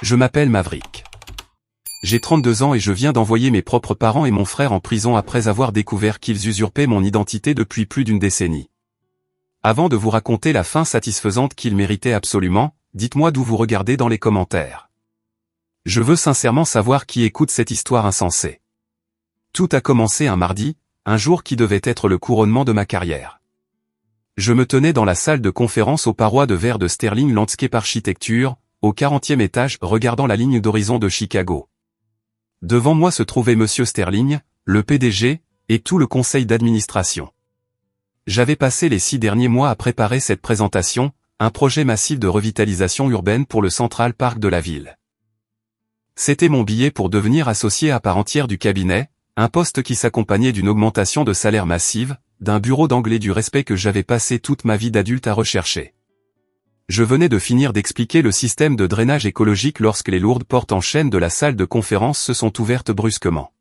Je m'appelle Maverick. J'ai 32 ans et je viens d'envoyer mes propres parents et mon frère en prison après avoir découvert qu'ils usurpaient mon identité depuis plus d'une décennie. Avant de vous raconter la fin satisfaisante qu'ils méritaient absolument, dites-moi d'où vous regardez dans les commentaires. Je veux sincèrement savoir qui écoute cette histoire insensée. Tout a commencé un mardi, un jour qui devait être le couronnement de ma carrière. Je me tenais dans la salle de conférence aux parois de verre de Sterling Landscape Architecture, au 40e étage, regardant la ligne d'horizon de Chicago. Devant moi se trouvait Monsieur Sterling, le PDG, et tout le conseil d'administration. J'avais passé les 6 derniers mois à préparer cette présentation, un projet massif de revitalisation urbaine pour le Central Park de la ville. C'était mon billet pour devenir associé à part entière du cabinet, un poste qui s'accompagnait d'une augmentation de salaire massive, d'un bureau d'anglais du respect que j'avais passé toute ma vie d'adulte à rechercher. Je venais de finir d'expliquer le système de drainage écologique lorsque les lourdes portes en chaîne de la salle de conférence se sont ouvertes brusquement.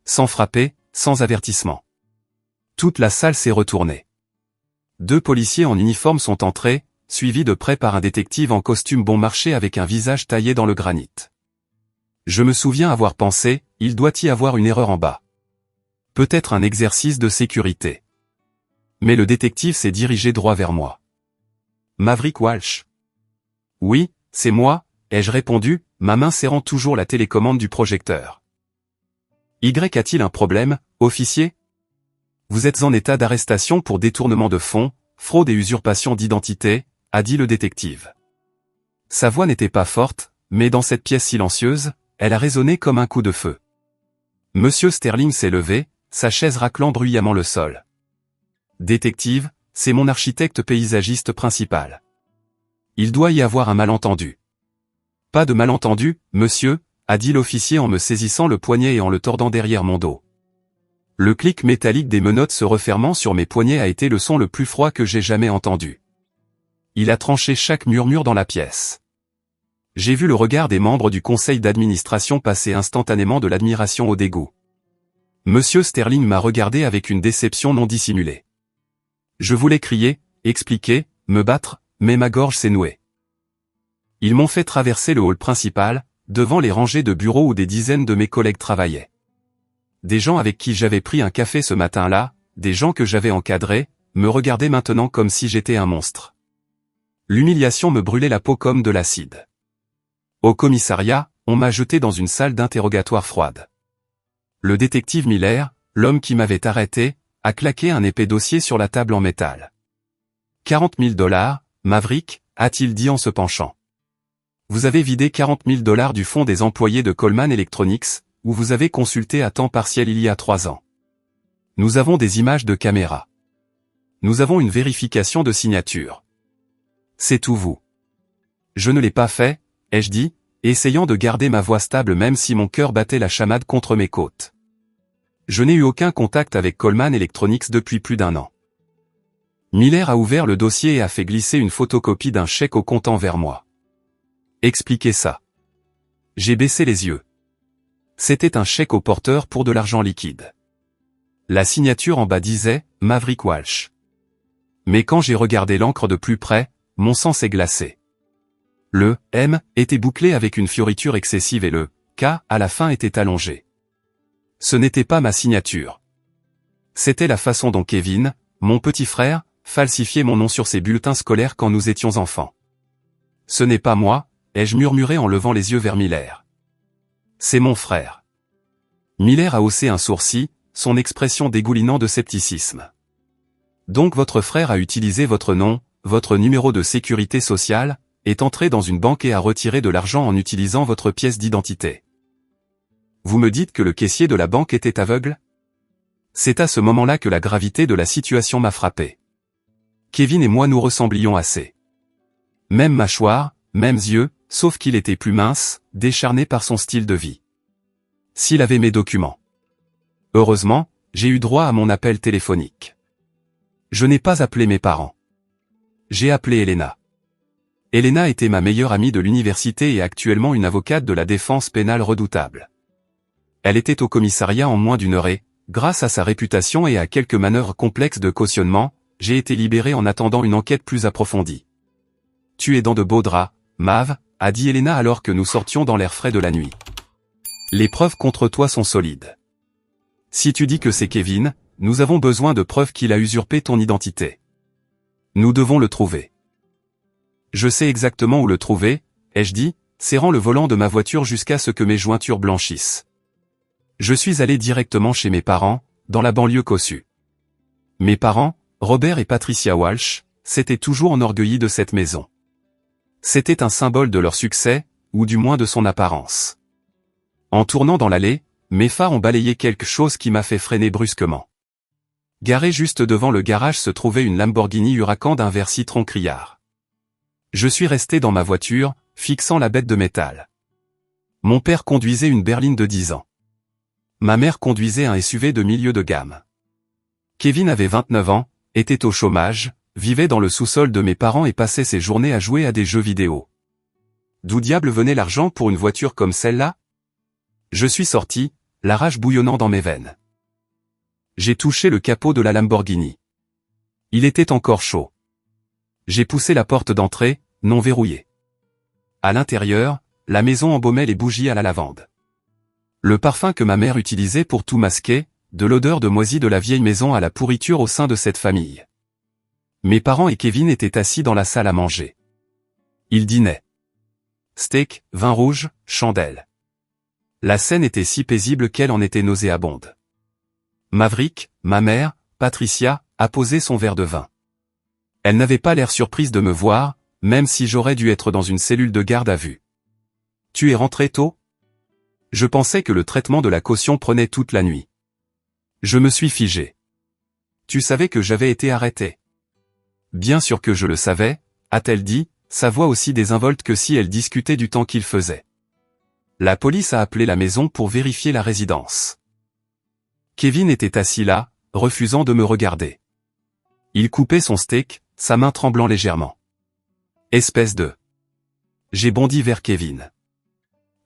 Sans frapper, sans avertissement. Toute la salle s'est retournée. 2 policiers en uniforme sont entrés, suivis de près par un détective en costume bon marché avec un visage taillé dans le granit. Je me souviens avoir pensé, il doit y avoir une erreur en bas. Peut-être un exercice de sécurité. Mais le détective s'est dirigé droit vers moi. Maverick Walsh. Oui, c'est moi, ai-je répondu, ma main serrant toujours la télécommande du projecteur. Y a-t-il un problème, officier? Vous êtes en état d'arrestation pour détournement de fonds, fraude et usurpation d'identité, a dit le détective. Sa voix n'était pas forte, mais dans cette pièce silencieuse, elle a résonné comme un coup de feu. Monsieur Sterling s'est levé, sa chaise raclant bruyamment le sol. Détective, c'est mon architecte paysagiste principal. Il doit y avoir un malentendu. Pas de malentendu, monsieur, a dit l'officier en me saisissant le poignet et en le tordant derrière mon dos. Le clic métallique des menottes se refermant sur mes poignets a été le son le plus froid que j'ai jamais entendu. Il a tranché chaque murmure dans la pièce. J'ai vu le regard des membres du conseil d'administration passer instantanément de l'admiration au dégoût. Monsieur Sterling m'a regardé avec une déception non dissimulée. Je voulais crier, expliquer, me battre, mais ma gorge s'est nouée. Ils m'ont fait traverser le hall principal, devant les rangées de bureaux où des dizaines de mes collègues travaillaient. Des gens avec qui j'avais pris un café ce matin-là, des gens que j'avais encadrés, me regardaient maintenant comme si j'étais un monstre. L'humiliation me brûlait la peau comme de l'acide. Au commissariat, on m'a jeté dans une salle d'interrogatoire froide. Le détective Miller, l'homme qui m'avait arrêté, a claqué un épais dossier sur la table en métal. 40 000 $, Maverick, a-t-il dit en se penchant. Vous avez vidé 40 000 $ du fonds des employés de Coleman Electronics, où vous avez consulté à temps partiel il y a 3 ans. Nous avons des images de caméra. Nous avons une vérification de signature. C'est tout vous. Je ne l'ai pas fait, ai-je dit, essayant de garder ma voix stable même si mon cœur battait la chamade contre mes côtes. Je n'ai eu aucun contact avec Coleman Electronics depuis plus d'1 an. Miller a ouvert le dossier et a fait glisser une photocopie d'un chèque au comptant vers moi. Expliquez ça. J'ai baissé les yeux. C'était un chèque au porteur pour de l'argent liquide. La signature en bas disait « Maverick Walsh ». Mais quand j'ai regardé l'encre de plus près, mon sang s'est glacé. Le « M » était bouclé avec une fioriture excessive et le « K » à la fin était allongé. Ce n'était pas ma signature. C'était la façon dont Kevin, mon petit frère, falsifiait mon nom sur ses bulletins scolaires quand nous étions enfants. Ce n'est pas moi, ai-je murmuré en levant les yeux vers Miller. C'est mon frère. Miller a haussé un sourcil, son expression dégoulinant de scepticisme. Donc votre frère a utilisé votre nom, votre numéro de sécurité sociale, est entré dans une banque et a retiré de l'argent en utilisant votre pièce d'identité. Vous me dites que le caissier de la banque était aveugle? C'est à ce moment-là que la gravité de la situation m'a frappé. Kevin et moi nous ressemblions assez. Même mâchoire, mêmes yeux, sauf qu'il était plus mince, décharné par son style de vie. S'il avait mes documents. Heureusement, j'ai eu droit à mon appel téléphonique. Je n'ai pas appelé mes parents. J'ai appelé Elena. Elena était ma meilleure amie de l'université et actuellement une avocate de la défense pénale redoutable. Elle était au commissariat en moins d'1 heure et, grâce à sa réputation et à quelques manœuvres complexes de cautionnement, j'ai été libéré en attendant une enquête plus approfondie. Tu es dans de beaux draps, Mav, a dit Elena alors que nous sortions dans l'air frais de la nuit. Les preuves contre toi sont solides. Si tu dis que c'est Kevin, nous avons besoin de preuves qu'il a usurpé ton identité. Nous devons le trouver. Je sais exactement où le trouver, ai-je dit, serrant le volant de ma voiture jusqu'à ce que mes jointures blanchissent. Je suis allé directement chez mes parents, dans la banlieue cossue. Mes parents, Robert et Patricia Walsh, s'étaient toujours enorgueillis de cette maison. C'était un symbole de leur succès, ou du moins de son apparence. En tournant dans l'allée, mes phares ont balayé quelque chose qui m'a fait freiner brusquement. Garée juste devant le garage se trouvait une Lamborghini Huracan d'un vert citron criard. Je suis resté dans ma voiture, fixant la bête de métal. Mon père conduisait une berline de 10 ans. Ma mère conduisait un SUV de milieu de gamme. Kevin avait 29 ans, était au chômage, vivait dans le sous-sol de mes parents et passait ses journées à jouer à des jeux vidéo. D'où diable venait l'argent pour une voiture comme celle-là? Je suis sorti, la rage bouillonnant dans mes veines. J'ai touché le capot de la Lamborghini. Il était encore chaud. J'ai poussé la porte d'entrée, non verrouillée. À l'intérieur, la maison embaumait les bougies à la lavande. Le parfum que ma mère utilisait pour tout masquer, de l'odeur de moisi de la vieille maison à la pourriture au sein de cette famille. Mes parents et Kevin étaient assis dans la salle à manger. Ils dînaient. Steak, vin rouge, chandelle. La scène était si paisible qu'elle en était nauséabonde. Maverick, ma mère, Patricia, a posé son verre de vin. Elle n'avait pas l'air surprise de me voir, même si j'aurais dû être dans une cellule de garde à vue. Tu es rentré tôt? Je pensais que le traitement de la caution prenait toute la nuit. Je me suis figé. Tu savais que j'avais été arrêté. Bien sûr que je le savais, a-t-elle dit, sa voix aussi désinvolte que si elle discutait du temps qu'il faisait. La police a appelé la maison pour vérifier la résidence. Kevin était assis là, refusant de me regarder. Il coupait son steak, sa main tremblant légèrement. Espèce de... J'ai bondi vers Kevin.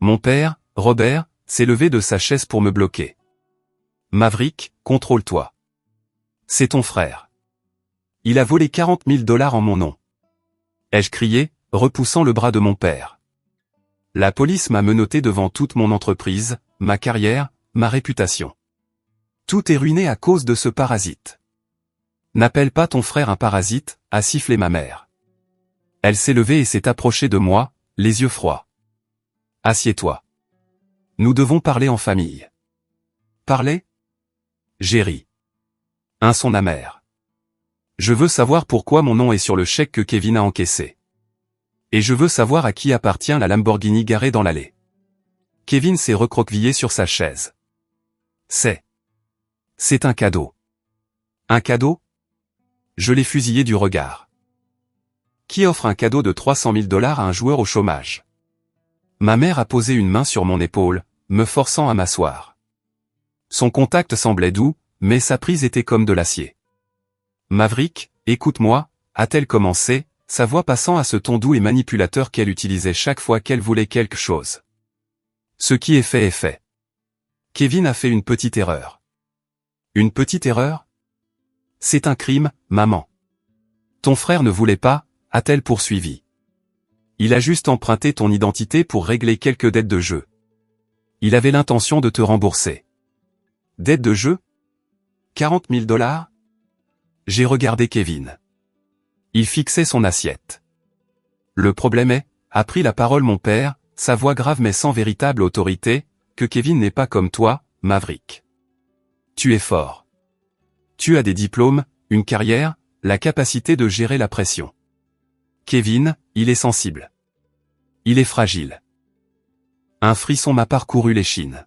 Mon père, Robert, s'est levé de sa chaise pour me bloquer. Maverick, contrôle-toi. C'est ton frère. Il a volé 40 000 $ en mon nom. Ai-je crié, repoussant le bras de mon père. La police m'a menotté devant toute mon entreprise, ma carrière, ma réputation. Tout est ruiné à cause de ce parasite. N'appelle pas ton frère un parasite, a sifflé ma mère. Elle s'est levée et s'est approchée de moi, les yeux froids. Assieds-toi. Nous devons parler en famille. Parler? J'ai ri. Un son amer. Je veux savoir pourquoi mon nom est sur le chèque que Kevin a encaissé. Et je veux savoir à qui appartient la Lamborghini garée dans l'allée. Kevin s'est recroquevillé sur sa chaise. C'est un cadeau. Un cadeau? Je l'ai fusillé du regard. Qui offre un cadeau de 300 000 $ à un joueur au chômage? Ma mère a posé une main sur mon épaule, me forçant à m'asseoir. Son contact semblait doux, mais sa prise était comme de l'acier. Maverick, écoute-moi, a-t-elle commencé, sa voix passant à ce ton doux et manipulateur qu'elle utilisait chaque fois qu'elle voulait quelque chose. Ce qui est fait est fait. Kevin a fait une petite erreur. Une petite erreur? C'est un crime, maman. Ton frère ne voulait pas, a-t-elle poursuivi. Il a juste emprunté ton identité pour régler quelques dettes de jeu. Il avait l'intention de te rembourser. Dettes de jeu? 40 000 $? J'ai regardé Kevin. Il fixait son assiette. Le problème est, a pris la parole mon père, sa voix grave mais sans véritable autorité, que Kevin n'est pas comme toi, Maverick. Tu es fort. Tu as des diplômes, une carrière, la capacité de gérer la pression. Kevin, il est sensible. Il est fragile. Un frisson m'a parcouru l'échine.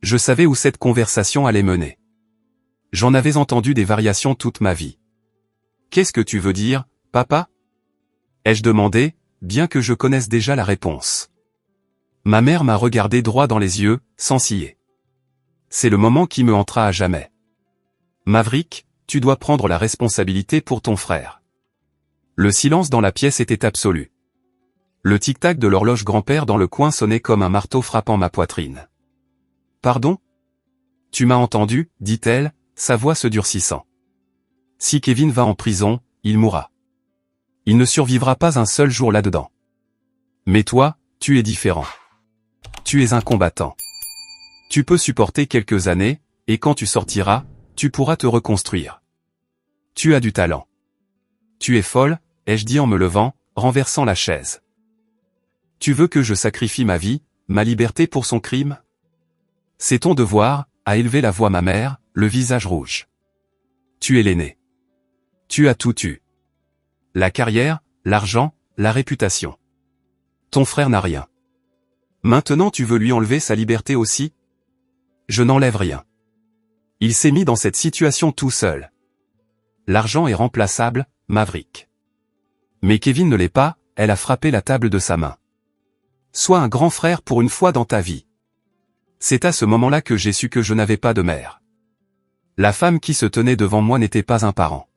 Je savais où cette conversation allait mener. J'en avais entendu des variations toute ma vie. Qu'est-ce que tu veux dire, papa? Ai-je demandé, bien que je connaisse déjà la réponse. Ma mère m'a regardé droit dans les yeux, sans ciller. C'est le moment qui me hantera à jamais. Maverick, tu dois prendre la responsabilité pour ton frère. Le silence dans la pièce était absolu. Le tic-tac de l'horloge grand-père dans le coin sonnait comme un marteau frappant ma poitrine. Pardon? Tu m'as entendu, dit-elle, sa voix se durcissant. Si Kevin va en prison, il mourra. Il ne survivra pas un seul jour là-dedans. Mais toi, tu es différent. Tu es un combattant. Tu peux supporter quelques années, et quand tu sortiras, tu pourras te reconstruire. Tu as du talent. Tu es folle, ai-je dit en me levant, renversant la chaise. Tu veux que je sacrifie ma vie, ma liberté pour son crime? C'est ton devoir, a élevé la voix ma mère, le visage rouge. Tu es l'aîné. Tu as tout eu. La carrière, l'argent, la réputation. Ton frère n'a rien. Maintenant tu veux lui enlever sa liberté aussi? Je n'enlève rien. Il s'est mis dans cette situation tout seul. L'argent est remplaçable, Maverick. Mais Kevin ne l'est pas, elle a frappé la table de sa main. Sois un grand frère pour une fois dans ta vie. C'est à ce moment-là que j'ai su que je n'avais pas de mère. La femme qui se tenait devant moi n'était pas un parent.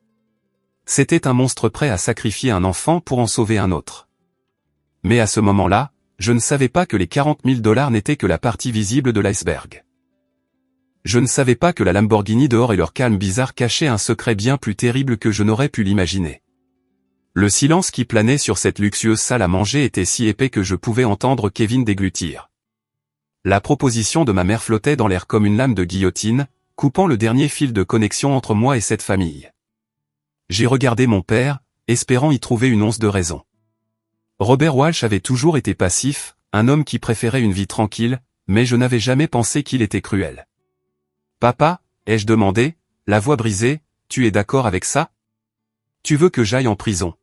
C'était un monstre prêt à sacrifier un enfant pour en sauver un autre. Mais à ce moment-là, je ne savais pas que les 40 000 $ n'étaient que la partie visible de l'iceberg. Je ne savais pas que la Lamborghini dehors et leur calme bizarre cachaient un secret bien plus terrible que je n'aurais pu l'imaginer. Le silence qui planait sur cette luxueuse salle à manger était si épais que je pouvais entendre Kevin déglutir. La proposition de ma mère flottait dans l'air comme une lame de guillotine, coupant le dernier fil de connexion entre moi et cette famille. J'ai regardé mon père, espérant y trouver une once de raison. Robert Walsh avait toujours été passif, un homme qui préférait une vie tranquille, mais je n'avais jamais pensé qu'il était cruel. « Papa » ai-je demandé, la voix brisée, « tu es d'accord avec ça? Tu veux que j'aille en prison ?»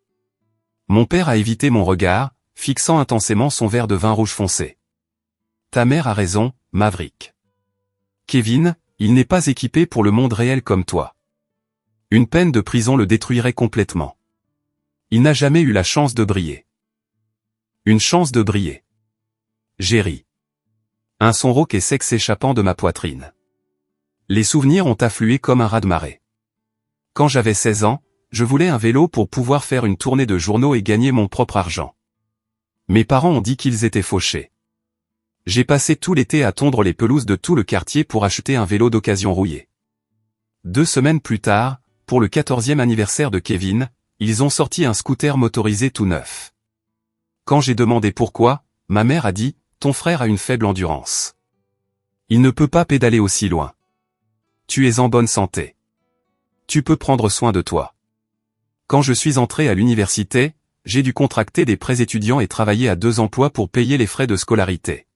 Mon père a évité mon regard, fixant intensément son verre de vin rouge foncé. « Ta mère a raison, Maverick. Kevin, il n'est pas équipé pour le monde réel comme toi. Une peine de prison le détruirait complètement. Il n'a jamais eu la chance de briller. » Une chance de briller. J'ai ri. Un son rauque et sec s'échappant de ma poitrine. Les souvenirs ont afflué comme un raz-de-marée. Quand j'avais 16 ans, je voulais un vélo pour pouvoir faire une tournée de journaux et gagner mon propre argent. Mes parents ont dit qu'ils étaient fauchés. J'ai passé tout l'été à tondre les pelouses de tout le quartier pour acheter un vélo d'occasion rouillé. 2 semaines plus tard, pour le 14e anniversaire de Kevin, ils ont sorti un scooter motorisé tout neuf. Quand j'ai demandé pourquoi, ma mère a dit « Ton frère a une faible endurance. Il ne peut pas pédaler aussi loin. Tu es en bonne santé. Tu peux prendre soin de toi. » Quand je suis entré à l'université, j'ai dû contracter des prêts étudiants et travailler à 2 emplois pour payer les frais de scolarité.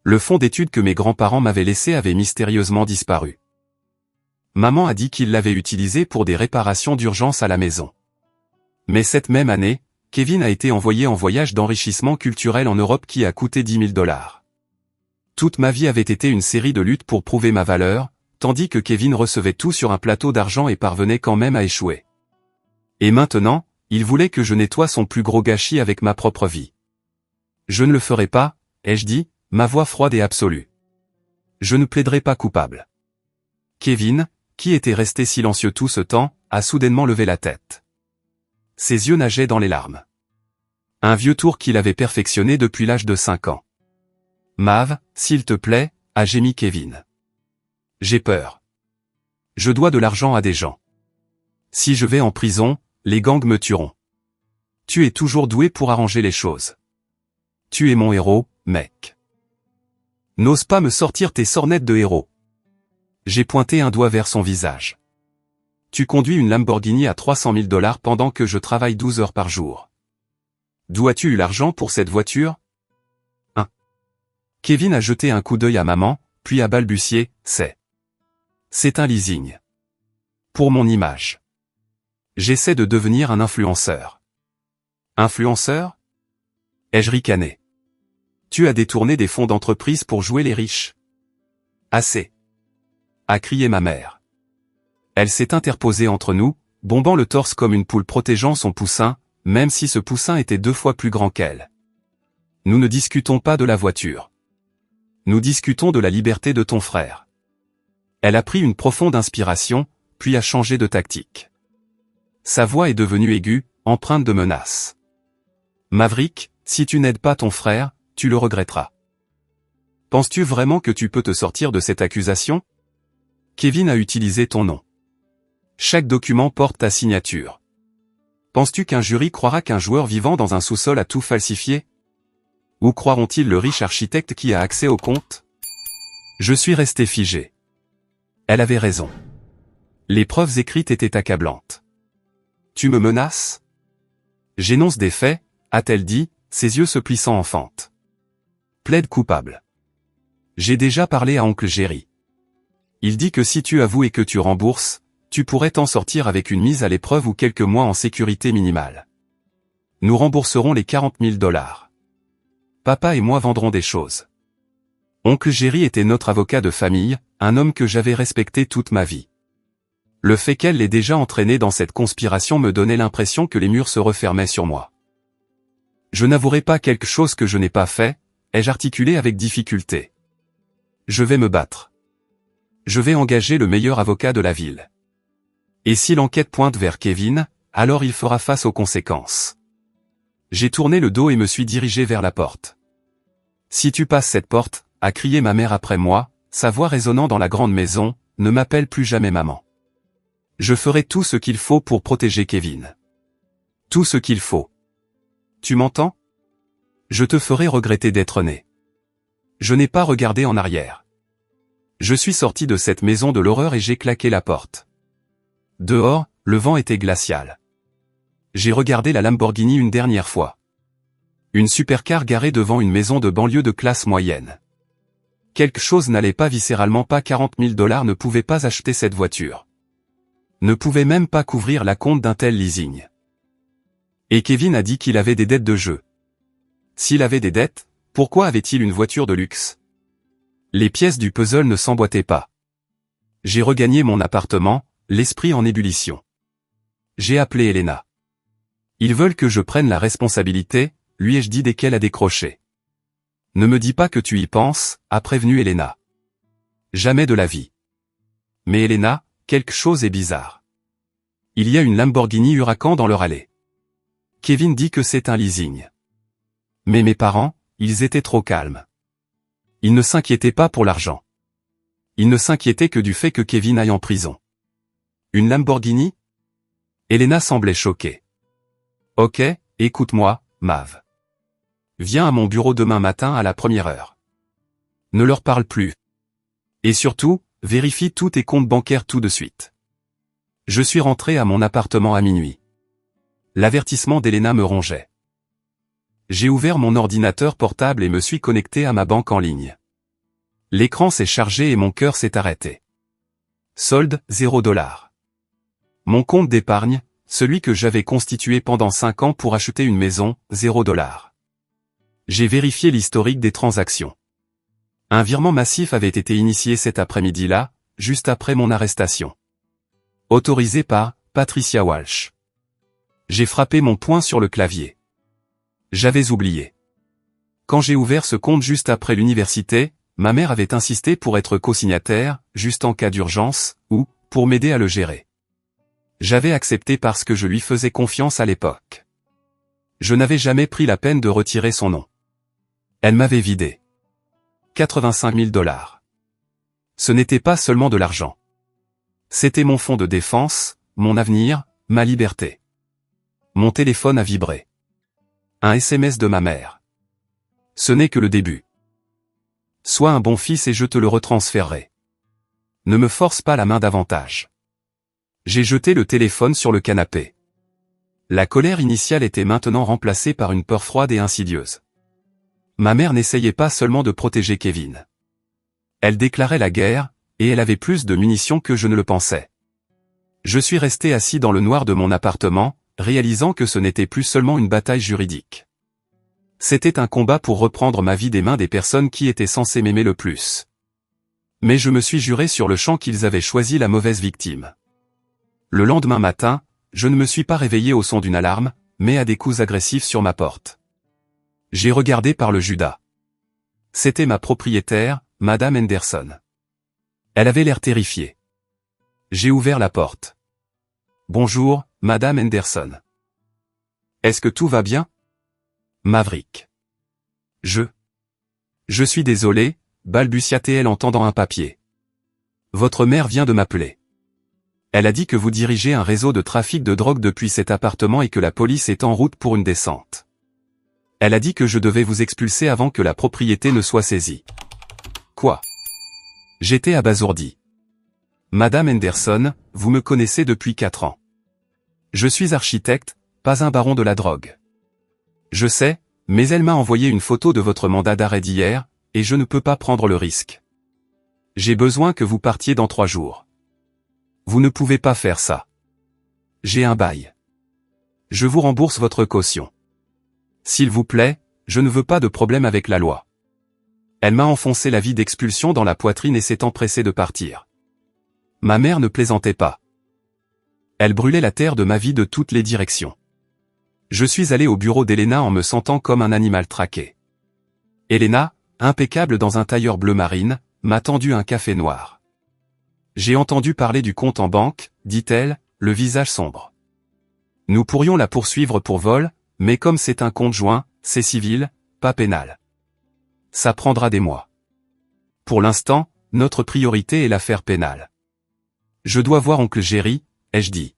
Le fonds d'études que mes grands-parents m'avaient laissé avait mystérieusement disparu. Maman a dit qu'il l'avait utilisé pour des réparations d'urgence à la maison. Mais cette même année, Kevin a été envoyé en voyage d'enrichissement culturel en Europe qui a coûté 10 000 $. Toute ma vie avait été une série de luttes pour prouver ma valeur, tandis que Kevin recevait tout sur un plateau d'argent et parvenait quand même à échouer. Et maintenant, il voulait que je nettoie son plus gros gâchis avec ma propre vie. Je ne le ferai pas, ai-je dit, ma voix froide et absolue. Je ne plaiderai pas coupable. Kevin, qui était resté silencieux tout ce temps, a soudainement levé la tête. Ses yeux nageaient dans les larmes. Un vieux tour qu'il avait perfectionné depuis l'âge de 5 ans. « Mav, s'il te plaît » a gémi Kevin. « J'ai peur. Je dois de l'argent à des gens. Si je vais en prison, les gangs me tueront. Tu es toujours doué pour arranger les choses. Tu es mon héros, mec. N'ose pas me sortir tes sornettes de héros. » J'ai pointé un doigt vers son visage. Tu conduis une Lamborghini à 300 000 $ pendant que je travaille 12 heures par jour. D'où as-tu eu l'argent pour cette voiture? Kevin a jeté un coup d'œil à maman, puis a balbutié, c'est un leasing. Pour mon image. J'essaie de devenir un influenceur. Influenceur? Ai-je ricané. Tu as détourné des fonds d'entreprise pour jouer les riches. Assez. A crié ma mère. Elle s'est interposée entre nous, bombant le torse comme une poule protégeant son poussin, même si ce poussin était 2 fois plus grand qu'elle. Nous ne discutons pas de la voiture. Nous discutons de la liberté de ton frère. Elle a pris une profonde inspiration, puis a changé de tactique. Sa voix est devenue aiguë, empreinte de menace. Maverick, si tu n'aides pas ton frère, tu le regretteras. Penses-tu vraiment que tu peux te sortir de cette accusation? Kevin a utilisé ton nom. Chaque document porte ta signature. Penses-tu qu'un jury croira qu'un joueur vivant dans un sous-sol a tout falsifié? Où croiront-ils le riche architecte qui a accès au compte? Je suis resté figé. Elle avait raison. Les preuves écrites étaient accablantes. Tu me menaces? J'énonce des faits, a-t-elle dit, ses yeux se plissant en fente. Plaide coupable. J'ai déjà parlé à oncle Jerry. Il dit que si tu avoues et que tu rembourses, tu pourrais t'en sortir avec une mise à l'épreuve ou quelques mois en sécurité minimale. Nous rembourserons les 40 000 $. Papa et moi vendrons des choses. Oncle Jerry était notre avocat de famille, un homme que j'avais respecté toute ma vie. Le fait qu'elle l'ait déjà entraîné dans cette conspiration me donnait l'impression que les murs se refermaient sur moi. Je n'avouerai pas quelque chose que je n'ai pas fait, ai-je articulé avec difficulté. Je vais me battre. Je vais engager le meilleur avocat de la ville. Et si l'enquête pointe vers Kevin, alors il fera face aux conséquences. J'ai tourné le dos et me suis dirigé vers la porte. Si tu passes cette porte, a crié ma mère après moi, sa voix résonnant dans la grande maison, ne m'appelle plus jamais maman. Je ferai tout ce qu'il faut pour protéger Kevin. Tout ce qu'il faut. Tu m'entends? Je te ferai regretter d'être né. Je n'ai pas regardé en arrière. Je suis sorti de cette maison de l'horreur et j'ai claqué la porte. Dehors, le vent était glacial. J'ai regardé la Lamborghini une dernière fois. Une supercar garée devant une maison de banlieue de classe moyenne. Quelque chose n'allait pas viscéralement, pas 40 000 $ ne pouvait pas acheter cette voiture. Ne pouvait même pas couvrir la compte d'un tel leasing. Et Kevin a dit qu'il avait des dettes de jeu. S'il avait des dettes, pourquoi avait-il une voiture de luxe? Les pièces du puzzle ne s'emboîtaient pas. J'ai regagné mon appartement, l'esprit en ébullition. J'ai appelé Elena. Ils veulent que je prenne la responsabilité, lui ai-je dit dès qu'elle a décroché. Ne me dis pas que tu y penses, a prévenu Elena. Jamais de la vie. Mais Elena, quelque chose est bizarre. Il y a une Lamborghini Huracan dans leur allée. Kevin dit que c'est un leasing. Mais mes parents, ils étaient trop calmes. Ils ne s'inquiétaient pas pour l'argent. Ils ne s'inquiétaient que du fait que Kevin aille en prison. Une Lamborghini? Elena semblait choquée. Ok, écoute-moi, Mav. Viens à mon bureau demain matin à la 1er heure. Ne leur parle plus. Et surtout, vérifie tous tes comptes bancaires tout de suite. Je suis rentré à mon appartement à minuit. L'avertissement d'Elena me rongeait. J'ai ouvert mon ordinateur portable et me suis connecté à ma banque en ligne. L'écran s'est chargé et mon cœur s'est arrêté. Solde, 0 $. Mon compte d'épargne, celui que j'avais constitué pendant 5 ans pour acheter une maison, 0 $. J'ai vérifié l'historique des transactions. Un virement massif avait été initié cet après-midi-là, juste après mon arrestation. Autorisé par Patricia Walsh. J'ai frappé mon poing sur le clavier. J'avais oublié. Quand j'ai ouvert ce compte juste après l'université, ma mère avait insisté pour être co-signataire, juste en cas d'urgence, ou, pour m'aider à le gérer. J'avais accepté parce que je lui faisais confiance à l'époque. Je n'avais jamais pris la peine de retirer son nom. Elle m'avait vidé. 85 000 $. Ce n'était pas seulement de l'argent. C'était mon fonds de défense, mon avenir, ma liberté. Mon téléphone a vibré. Un SMS de ma mère. Ce n'est que le début. Sois un bon fils et je te le retransférerai. Ne me force pas la main davantage. J'ai jeté le téléphone sur le canapé. La colère initiale était maintenant remplacée par une peur froide et insidieuse. Ma mère n'essayait pas seulement de protéger Kevin. Elle déclarait la guerre, et elle avait plus de munitions que je ne le pensais. Je suis resté assis dans le noir de mon appartement, réalisant que ce n'était plus seulement une bataille juridique. C'était un combat pour reprendre ma vie des mains des personnes qui étaient censées m'aimer le plus. Mais je me suis juré sur le champ qu'ils avaient choisi la mauvaise victime. Le lendemain matin, je ne me suis pas réveillé au son d'une alarme, mais à des coups agressifs sur ma porte. J'ai regardé par le Judas. C'était ma propriétaire, Madame Henderson. Elle avait l'air terrifiée. J'ai ouvert la porte. Bonjour, Madame Henderson. Est-ce que tout va bien? Maverick. Je suis désolé, balbutia-t-elle en tendant un papier. Votre mère vient de m'appeler. Elle a dit que vous dirigez un réseau de trafic de drogue depuis cet appartement et que la police est en route pour une descente. Elle a dit que je devais vous expulser avant que la propriété ne soit saisie. Quoi? J'étais abasourdi. Madame Henderson, vous me connaissez depuis 4 ans. Je suis architecte, pas un baron de la drogue. Je sais, mais elle m'a envoyé une photo de votre mandat d'arrêt d'hier, et je ne peux pas prendre le risque. J'ai besoin que vous partiez dans 3 jours. Vous ne pouvez pas faire ça. J'ai un bail. Je vous rembourse votre caution. S'il vous plaît, je ne veux pas de problème avec la loi. Elle m'a enfoncé l'avis d'expulsion dans la poitrine et s'est empressée de partir. Ma mère ne plaisantait pas. Elle brûlait la terre de ma vie de toutes les directions. Je suis allé au bureau d'Elena en me sentant comme un animal traqué. Elena, impeccable dans un tailleur bleu marine, m'a tendu un café noir. J'ai entendu parler du compte en banque, dit-elle, le visage sombre. Nous pourrions la poursuivre pour vol, mais comme c'est un compte joint, c'est civil, pas pénal. Ça prendra des mois. Pour l'instant, notre priorité est l'affaire pénale. Je dois voir oncle Jerry, ai-je dit.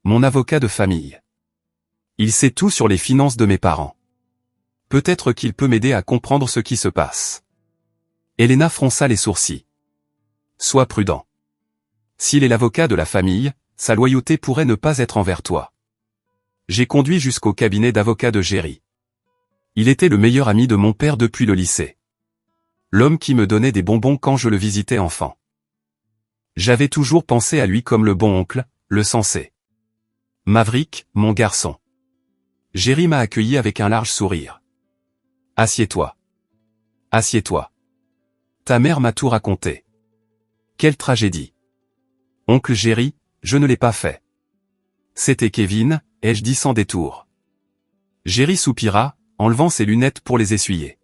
Mon avocat de famille. Il sait tout sur les finances de mes parents. Peut-être qu'il peut m'aider à comprendre ce qui se passe. Elena fronça les sourcils. Sois prudent. S'il est l'avocat de la famille, sa loyauté pourrait ne pas être envers toi. J'ai conduit jusqu'au cabinet d'avocat de Jerry. Il était le meilleur ami de mon père depuis le lycée. L'homme qui me donnait des bonbons quand je le visitais enfant. J'avais toujours pensé à lui comme le bon oncle, le sensé. Maverick, mon garçon. Jerry m'a accueilli avec un large sourire. Assieds-toi. Assieds-toi. Ta mère m'a tout raconté. Quelle tragédie. Oncle Jerry, je ne l'ai pas fait. C'était Kevin, ai-je dit sans détour. Jerry soupira, enlevant ses lunettes pour les essuyer.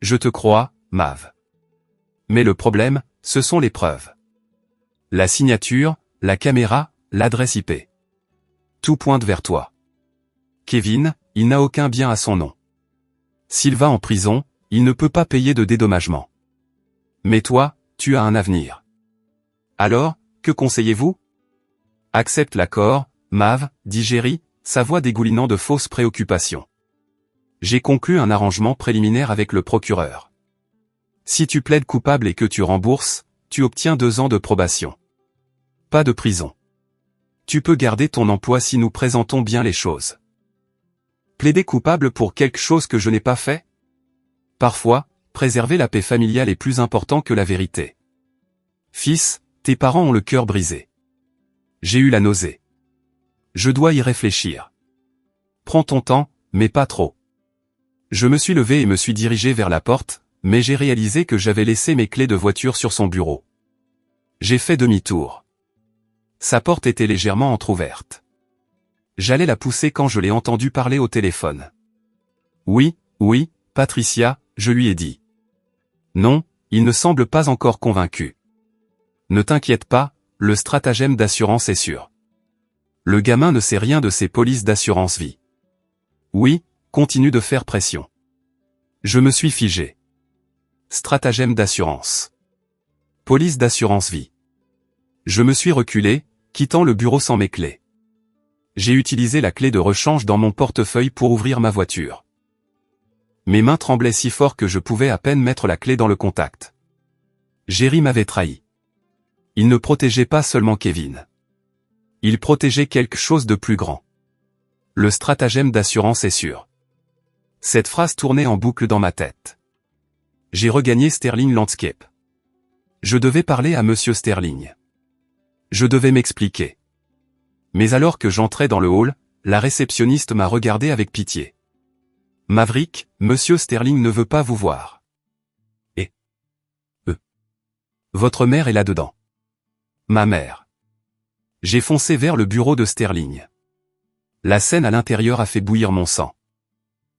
Je te crois, Mav. Mais le problème, ce sont les preuves. La signature, la caméra, l'adresse IP. Tout pointe vers toi. Kevin, il n'a aucun bien à son nom. S'il va en prison, il ne peut pas payer de dédommagement. Mais toi, tu as un avenir. Alors, que conseillez-vous? Accepte l'accord, Mav, dit Jerry, sa voix dégoulinant de fausses préoccupations. J'ai conclu un arrangement préliminaire avec le procureur. Si tu plaides coupable et que tu rembourses, tu obtiens 2 ans de probation. Pas de prison. Tu peux garder ton emploi si nous présentons bien les choses. Plaider coupable pour quelque chose que je n'ai pas fait? Parfois, préserver la paix familiale est plus important que la vérité. Fils, tes parents ont le cœur brisé. J'ai eu la nausée. Je dois y réfléchir. Prends ton temps, mais pas trop. Je me suis levé et me suis dirigé vers la porte, mais j'ai réalisé que j'avais laissé mes clés de voiture sur son bureau. J'ai fait demi-tour. Sa porte était légèrement entr'ouverte. J'allais la pousser quand je l'ai entendu parler au téléphone. Oui, Patricia, je lui ai dit. Non, il ne semble pas encore convaincu. Ne t'inquiète pas, le stratagème d'assurance est sûr. Le gamin ne sait rien de ces polices d'assurance vie. Oui, continue de faire pression. Je me suis figé. Stratagème d'assurance. Police d'assurance vie. Je me suis reculé, quittant le bureau sans mes clés. J'ai utilisé la clé de rechange dans mon portefeuille pour ouvrir ma voiture. Mes mains tremblaient si fort que je pouvais à peine mettre la clé dans le contact. Jerry m'avait trahi. Il ne protégeait pas seulement Kevin. Il protégeait quelque chose de plus grand. Le stratagème d'assurance est sûr. Cette phrase tournait en boucle dans ma tête. J'ai regagné Sterling Landscape. Je devais parler à Monsieur Sterling. Je devais m'expliquer. Mais alors que j'entrais dans le hall, la réceptionniste m'a regardé avec pitié. Maverick, Monsieur Sterling ne veut pas vous voir. Et votre mère est là-dedans. Ma mère. J'ai foncé vers le bureau de Sterling. La scène à l'intérieur a fait bouillir mon sang.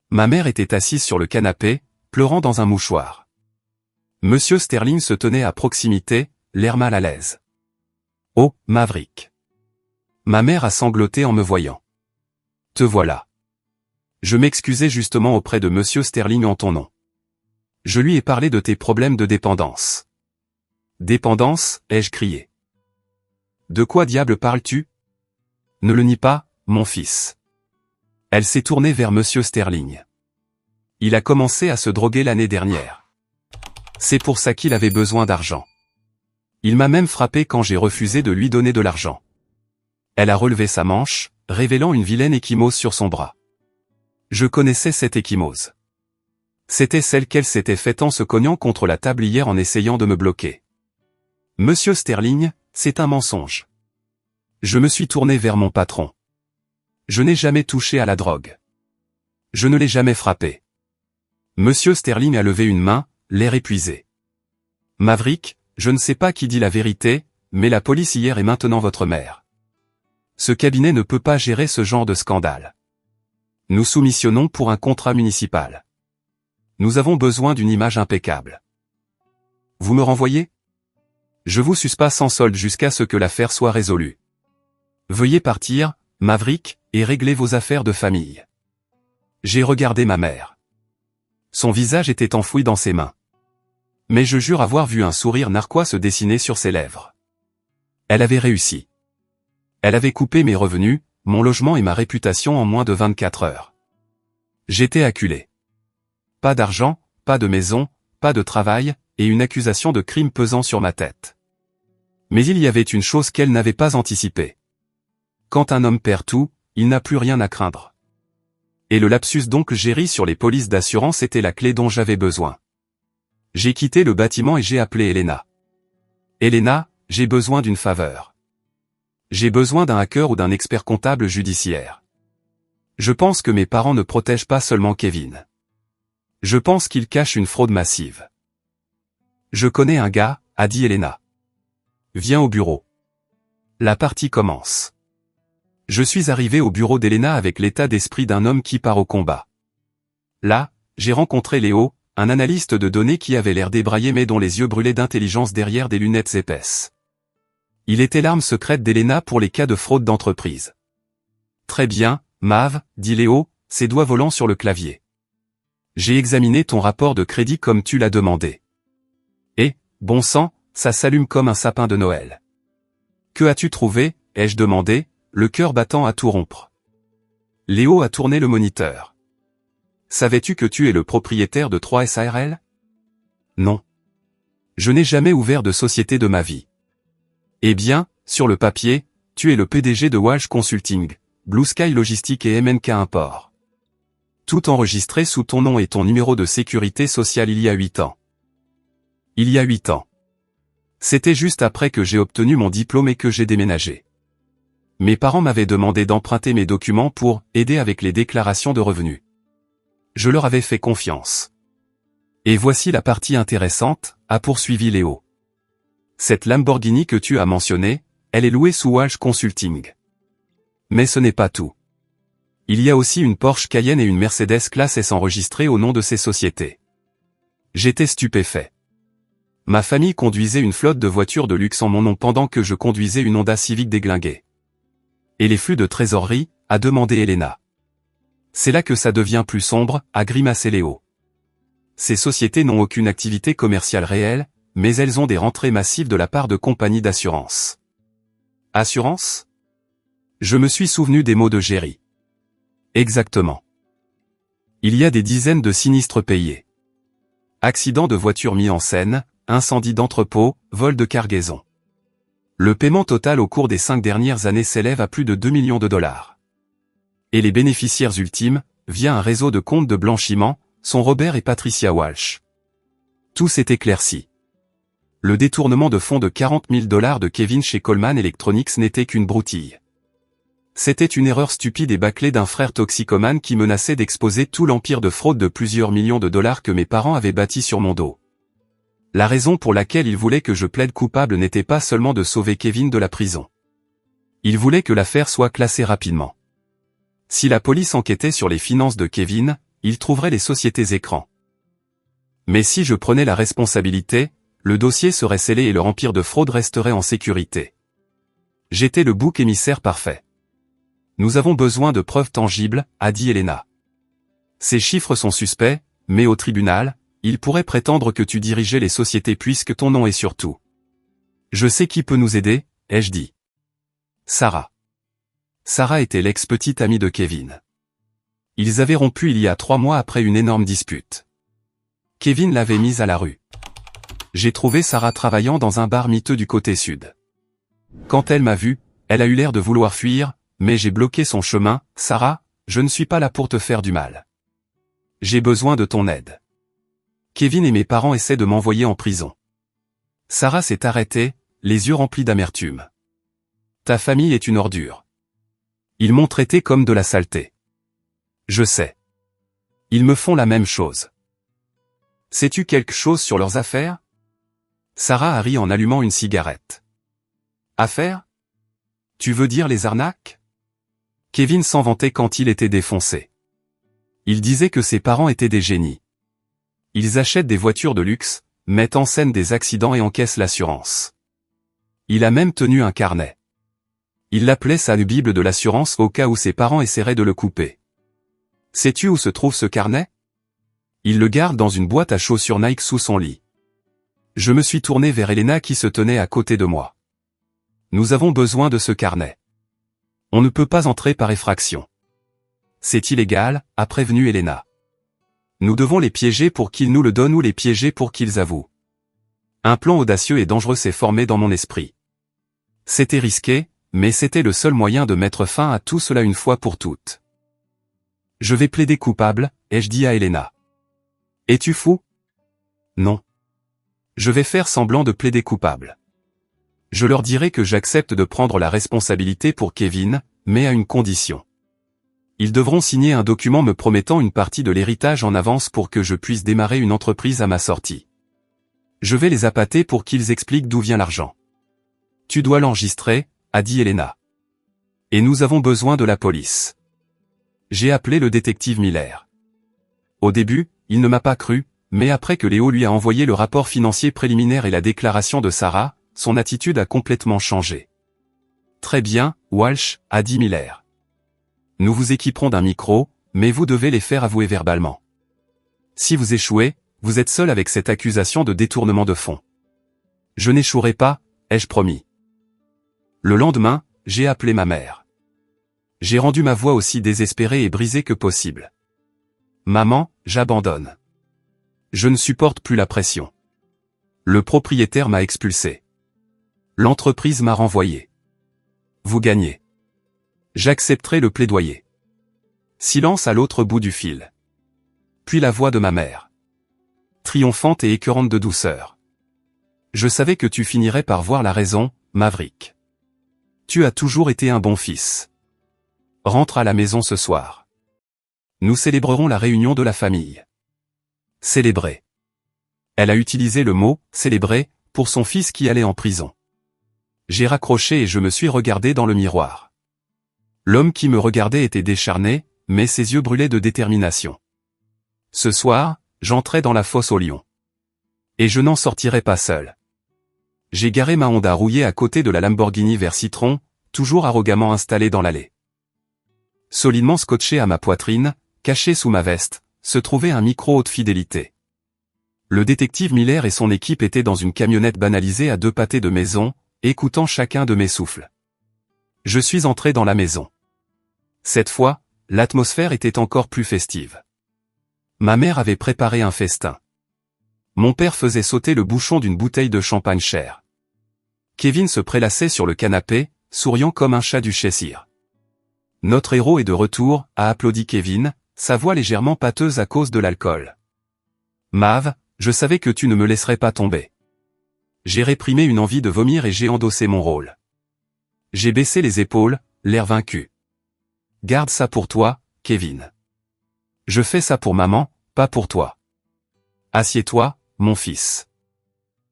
Ma mère était assise sur le canapé, pleurant dans un mouchoir. Monsieur Sterling se tenait à proximité, l'air mal à l'aise. Oh, Maverick. Ma mère a sangloté en me voyant. Te voilà. Je m'excusais justement auprès de Monsieur Sterling en ton nom. Je lui ai parlé de tes problèmes de dépendance. Dépendance, ai-je crié. De quoi diable parles-tu? Ne le nie pas, mon fils. Elle s'est tournée vers Monsieur Sterling. Il a commencé à se droguer l'année dernière. C'est pour ça qu'il avait besoin d'argent. Il m'a même frappé quand j'ai refusé de lui donner de l'argent. Elle a relevé sa manche, révélant une vilaine ecchymose sur son bras. Je connaissais cette ecchymose. C'était celle qu'elle s'était faite en se cognant contre la table hier en essayant de me bloquer. Monsieur Sterling, c'est un mensonge. Je me suis tourné vers mon patron. Je n'ai jamais touché à la drogue. Je ne l'ai jamais frappé. Monsieur Sterling a levé une main, l'air épuisé. Maverick, je ne sais pas qui dit la vérité, mais la police hier est maintenant votre mère. Ce cabinet ne peut pas gérer ce genre de scandale. Nous soumissionnons pour un contrat municipal. Nous avons besoin d'une image impeccable. Vous me renvoyez? Je vous suspends sans solde jusqu'à ce que l'affaire soit résolue. Veuillez partir, Maverick, et régler vos affaires de famille. J'ai regardé ma mère. Son visage était enfoui dans ses mains. Mais je jure avoir vu un sourire narquois se dessiner sur ses lèvres. Elle avait réussi. Elle avait coupé mes revenus, mon logement et ma réputation en moins de 24 heures. J'étais acculé. Pas d'argent, pas de maison, pas de travail, et une accusation de crime pesant sur ma tête. Mais il y avait une chose qu'elle n'avait pas anticipée. Quand un homme perd tout, il n'a plus rien à craindre. Et le lapsus d'oncle Jerry sur les polices d'assurance était la clé dont j'avais besoin. J'ai quitté le bâtiment et j'ai appelé Elena. Elena, j'ai besoin d'une faveur. J'ai besoin d'un hacker ou d'un expert comptable judiciaire. Je pense que mes parents ne protègent pas seulement Kevin. Je pense qu'ils cachent une fraude massive. Je connais un gars, a dit Elena. Viens au bureau. La partie commence. Je suis arrivé au bureau d'Elena avec l'état d'esprit d'un homme qui part au combat. Là, j'ai rencontré Léo, un analyste de données qui avait l'air débraillé mais dont les yeux brûlaient d'intelligence derrière des lunettes épaisses. Il était l'arme secrète d'Elena pour les cas de fraude d'entreprise. Très bien, Mav, dit Léo, ses doigts volant sur le clavier. J'ai examiné ton rapport de crédit comme tu l'as demandé. Et, bon sang, ça s'allume comme un sapin de Noël. Que as-tu trouvé, ai-je demandé, le cœur battant à tout rompre. Léo a tourné le moniteur. Savais-tu que tu es le propriétaire de 3 SARL? Non. Je n'ai jamais ouvert de société de ma vie. Eh bien, sur le papier, tu es le PDG de Walsh Consulting, Blue Sky Logistique et MNK Import. Tout enregistré sous ton nom et ton numéro de sécurité sociale il y a 8 ans. Il y a 8 ans. C'était juste après que j'ai obtenu mon diplôme et que j'ai déménagé. Mes parents m'avaient demandé d'emprunter mes documents pour aider avec les déclarations de revenus. Je leur avais fait confiance. Et voici la partie intéressante, a poursuivi Léo. Cette Lamborghini que tu as mentionnée, elle est louée sous Walsh Consulting. Mais ce n'est pas tout. Il y a aussi une Porsche Cayenne et une Mercedes Classe S enregistrées au nom de ces sociétés. J'étais stupéfait. Ma famille conduisait une flotte de voitures de luxe en mon nom pendant que je conduisais une Honda Civic déglinguée. Et les flux de trésorerie, a demandé Elena. C'est là que ça devient plus sombre, a grimacé Léo. Ces sociétés n'ont aucune activité commerciale réelle, mais elles ont des rentrées massives de la part de compagnies d'assurance. Assurance? Je me suis souvenu des mots de Jerry. Exactement. Il y a des dizaines de sinistres payés. Accidents de voitures mis en scène, incendies d'entrepôts, vols de cargaison. Le paiement total au cours des 5 dernières années s'élève à plus de 2 millions de dollars. Et les bénéficiaires ultimes, via un réseau de comptes de blanchiment, sont Robert et Patricia Walsh. Tout s'est éclairci. Le détournement de fonds de 40 000 $ de Kevin chez Coleman Electronics n'était qu'une broutille. C'était une erreur stupide et bâclée d'un frère toxicomane qui menaçait d'exposer tout l'empire de fraude de plusieurs millions de dollars que mes parents avaient bâti sur mon dos. La raison pour laquelle il voulait que je plaide coupable n'était pas seulement de sauver Kevin de la prison. Il voulait que l'affaire soit classée rapidement. Si la police enquêtait sur les finances de Kevin, il trouverait les sociétés écrans. Mais si je prenais la responsabilité, le dossier serait scellé et leur empire de fraude resterait en sécurité. J'étais le bouc émissaire parfait. Nous avons besoin de preuves tangibles, a dit Elena. Ces chiffres sont suspects, mais au tribunal, il pourrait prétendre que tu dirigeais les sociétés puisque ton nom est sur tout. Je sais qui peut nous aider, ai-je dit. Sarah. Sarah était l'ex-petite amie de Kevin. Ils avaient rompu il y a 3 mois après une énorme dispute. Kevin l'avait mise à la rue. J'ai trouvé Sarah travaillant dans un bar miteux du côté sud. Quand elle m'a vu, elle a eu l'air de vouloir fuir, mais j'ai bloqué son chemin. Sarah, je ne suis pas là pour te faire du mal. J'ai besoin de ton aide. Kevin et mes parents essaient de m'envoyer en prison. Sarah s'est arrêtée, les yeux remplis d'amertume. Ta famille est une ordure. Ils m'ont traité comme de la saleté. Je sais. Ils me font la même chose. Sais-tu quelque chose sur leurs affaires? Sarah a ri en allumant une cigarette. Affaires? Tu veux dire les arnaques? Kevin s'en vantait quand il était défoncé. Il disait que ses parents étaient des génies. Ils achètent des voitures de luxe, mettent en scène des accidents et encaissent l'assurance. Il a même tenu un carnet. Il l'appelait sa Bible de l'assurance au cas où ses parents essaieraient de le couper. Sais-tu où se trouve ce carnet? Il le garde dans une boîte à chaussures Nike sous son lit. Je me suis tourné vers Elena qui se tenait à côté de moi. Nous avons besoin de ce carnet. On ne peut pas entrer par effraction. C'est illégal, a prévenu Elena. Nous devons les piéger pour qu'ils nous le donnent ou les piéger pour qu'ils avouent. Un plan audacieux et dangereux s'est formé dans mon esprit. C'était risqué, mais c'était le seul moyen de mettre fin à tout cela une fois pour toutes. Je vais plaider coupable, ai-je dit à Elena. Es-tu fou? Non. Je vais faire semblant de plaider coupable. Je leur dirai que j'accepte de prendre la responsabilité pour Kevin, mais à une condition. Ils devront signer un document me promettant une partie de l'héritage en avance pour que je puisse démarrer une entreprise à ma sortie. Je vais les appâter pour qu'ils expliquent d'où vient l'argent. Tu dois l'enregistrer, a dit Elena. Et nous avons besoin de la police. J'ai appelé le détective Miller. Au début, il ne m'a pas cru, mais après que Léo lui a envoyé le rapport financier préliminaire et la déclaration de Sarah, son attitude a complètement changé. Très bien, Walsh, a dit Miller. Nous vous équiperons d'un micro, mais vous devez les faire avouer verbalement. Si vous échouez, vous êtes seul avec cette accusation de détournement de fonds. Je n'échouerai pas, ai-je promis. Le lendemain, j'ai appelé ma mère. J'ai rendu ma voix aussi désespérée et brisée que possible. Maman, j'abandonne. Je ne supporte plus la pression. Le propriétaire m'a expulsé. L'entreprise m'a renvoyé. Vous gagnez. J'accepterai le plaidoyer. Silence à l'autre bout du fil. Puis la voix de ma mère. Triomphante et écœurante de douceur. Je savais que tu finirais par voir la raison, Maverick. Tu as toujours été un bon fils. Rentre à la maison ce soir. Nous célébrerons la réunion de la famille. Célébrer. Elle a utilisé le mot « célébrer » pour son fils qui allait en prison. J'ai raccroché et je me suis regardé dans le miroir. L'homme qui me regardait était décharné, mais ses yeux brûlaient de détermination. Ce soir, j'entrais dans la fosse aux lions. Et je n'en sortirai pas seul. J'ai garé ma Honda rouillée à côté de la Lamborghini vert citron, toujours arrogamment installée dans l'allée. Solidement scotché à ma poitrine, caché sous ma veste, se trouvait un micro haute fidélité. Le détective Miller et son équipe étaient dans une camionnette banalisée à 2 pâtés de maison, écoutant chacun de mes souffles. Je suis entré dans la maison. Cette fois, l'atmosphère était encore plus festive. Ma mère avait préparé un festin. Mon père faisait sauter le bouchon d'une bouteille de champagne cher. Kevin se prélassait sur le canapé, souriant comme un chat du Cheshire. Notre héros est de retour, a applaudi Kevin, sa voix légèrement pâteuse à cause de l'alcool. Mav, je savais que tu ne me laisserais pas tomber. J'ai réprimé une envie de vomir et j'ai endossé mon rôle. J'ai baissé les épaules, l'air vaincu. Garde ça pour toi, Kevin. Je fais ça pour maman, pas pour toi. Assieds-toi, mon fils.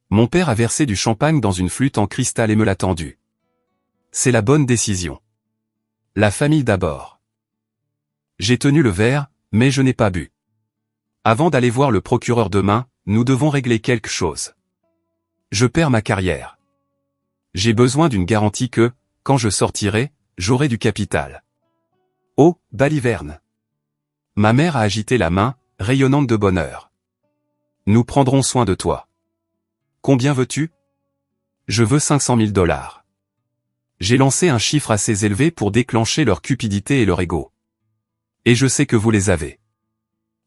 Mon père a versé du champagne dans une flûte en cristal et me l'a tendu. C'est la bonne décision. La famille d'abord. J'ai tenu le verre, mais je n'ai pas bu. Avant d'aller voir le procureur demain, nous devons régler quelque chose. Je perds ma carrière. J'ai besoin d'une garantie que, quand je sortirai, j'aurai du capital. Oh, baliverne. Ma mère a agité la main, rayonnante de bonheur. Nous prendrons soin de toi. Combien veux-tu? Je veux 500 000 $. J'ai lancé un chiffre assez élevé pour déclencher leur cupidité et leur ego. Et je sais que vous les avez.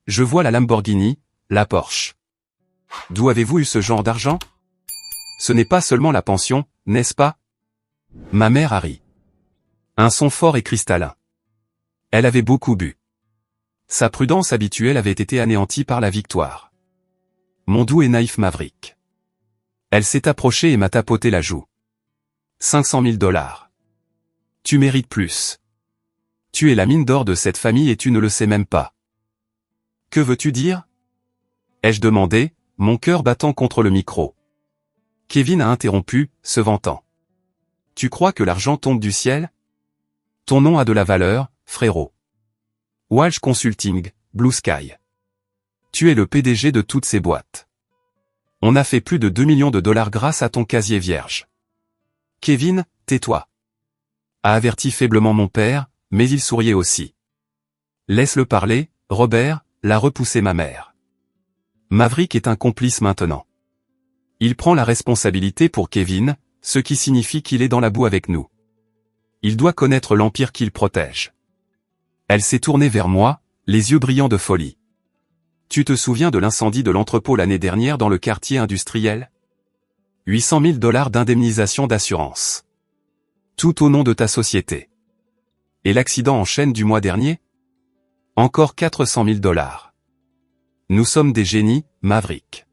Je vois la Lamborghini, la Porsche. D'où avez-vous eu ce genre d'argent? Ce n'est pas seulement la pension, n'est-ce pas? Ma mère a ri. Un son fort et cristallin. Elle avait beaucoup bu. Sa prudence habituelle avait été anéantie par la victoire. Mon doux et naïf Maverick. Elle s'est approchée et m'a tapoté la joue. 500 000 $. Tu mérites plus. Tu es la mine d'or de cette famille et tu ne le sais même pas. Que veux-tu dire? Ai-je demandé, mon cœur battant contre le micro. Kevin a interrompu, se vantant. Tu crois que l'argent tombe du ciel? Ton nom a de la valeur, frérot. Walsh Consulting, Blue Sky. Tu es le PDG de toutes ces boîtes. On a fait plus de 2 millions de $ grâce à ton casier vierge. Kevin, tais-toi. A averti faiblement mon père, mais il souriait aussi. Laisse-le parler, Robert, l'a repoussé ma mère. Maverick est un complice maintenant. Il prend la responsabilité pour Kevin, ce qui signifie qu'il est dans la boue avec nous. Il doit connaître l'empire qu'il protège. Elle s'est tournée vers moi, les yeux brillants de folie. Tu te souviens de l'incendie de l'entrepôt l'année dernière dans le quartier industriel? 800 000 $ d'indemnisation d'assurance. Tout au nom de ta société. Et l'accident en chaîne du mois dernier? Encore 400 000 $. Nous sommes des génies, Maverick.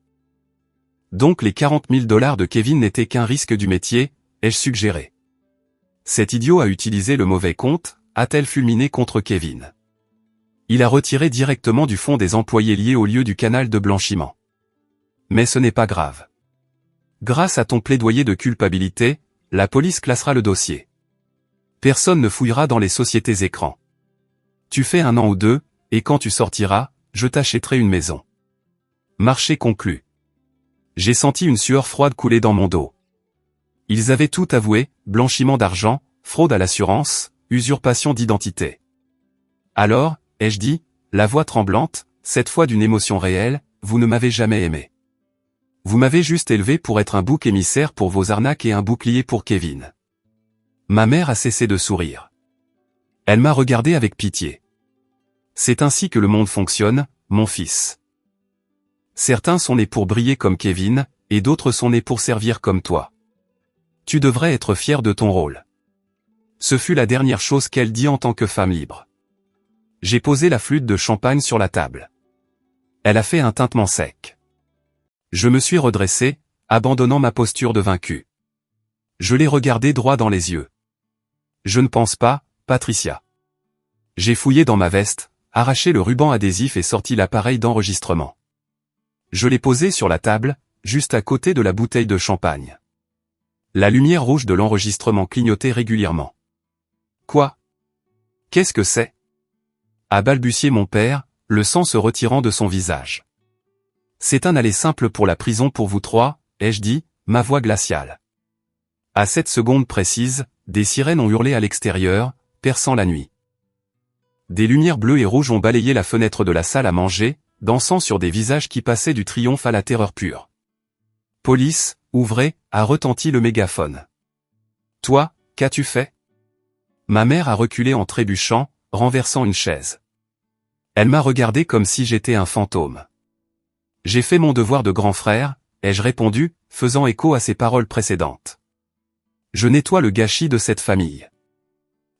Donc les 40 000 $ de Kevin n'étaient qu'un risque du métier, ai-je suggéré. Cet idiot a utilisé le mauvais compte, a-t-elle fulminé contre Kevin. Il a retiré directement du fonds des employés liés au lieu du canal de blanchiment. Mais ce n'est pas grave. Grâce à ton plaidoyer de culpabilité, la police classera le dossier. Personne ne fouillera dans les sociétés écrans. Tu fais 1 an ou 2, et quand tu sortiras, je t'achèterai une maison. Marché conclu. J'ai senti une sueur froide couler dans mon dos. Ils avaient tout avoué, blanchiment d'argent, fraude à l'assurance, usurpation d'identité. Alors, ai-je dit, la voix tremblante, cette fois d'une émotion réelle, vous ne m'avez jamais aimé. Vous m'avez juste élevé pour être un bouc émissaire pour vos arnaques et un bouclier pour Kevin. Ma mère a cessé de sourire. Elle m'a regardé avec pitié. C'est ainsi que le monde fonctionne, mon fils. Certains sont nés pour briller comme Kevin, et d'autres sont nés pour servir comme toi. Tu devrais être fier de ton rôle. Ce fut la dernière chose qu'elle dit en tant que femme libre. J'ai posé la flûte de champagne sur la table. Elle a fait un tintement sec. Je me suis redressé, abandonnant ma posture de vaincu. Je l'ai regardé droit dans les yeux. Je ne pense pas, Patricia. J'ai fouillé dans ma veste, arraché le ruban adhésif et sorti l'appareil d'enregistrement. Je l'ai posé sur la table, juste à côté de la bouteille de champagne. La lumière rouge de l'enregistrement clignotait régulièrement. Quoi? Qu'est-ce que c'est? A balbutié mon père, le sang se retirant de son visage. C'est un aller simple pour la prison pour vous trois, ai-je dit, ma voix glaciale. À cette seconde précise, des sirènes ont hurlé à l'extérieur, perçant la nuit. Des lumières bleues et rouges ont balayé la fenêtre de la salle à manger, dansant sur des visages qui passaient du triomphe à la terreur pure. Police, ouvrez, a retenti le mégaphone. Toi, qu'as-tu fait? Ma mère a reculé en trébuchant, renversant une chaise. Elle m'a regardé comme si j'étais un fantôme. J'ai fait mon devoir de grand frère, ai-je répondu, faisant écho à ses paroles précédentes. Je nettoie le gâchis de cette famille.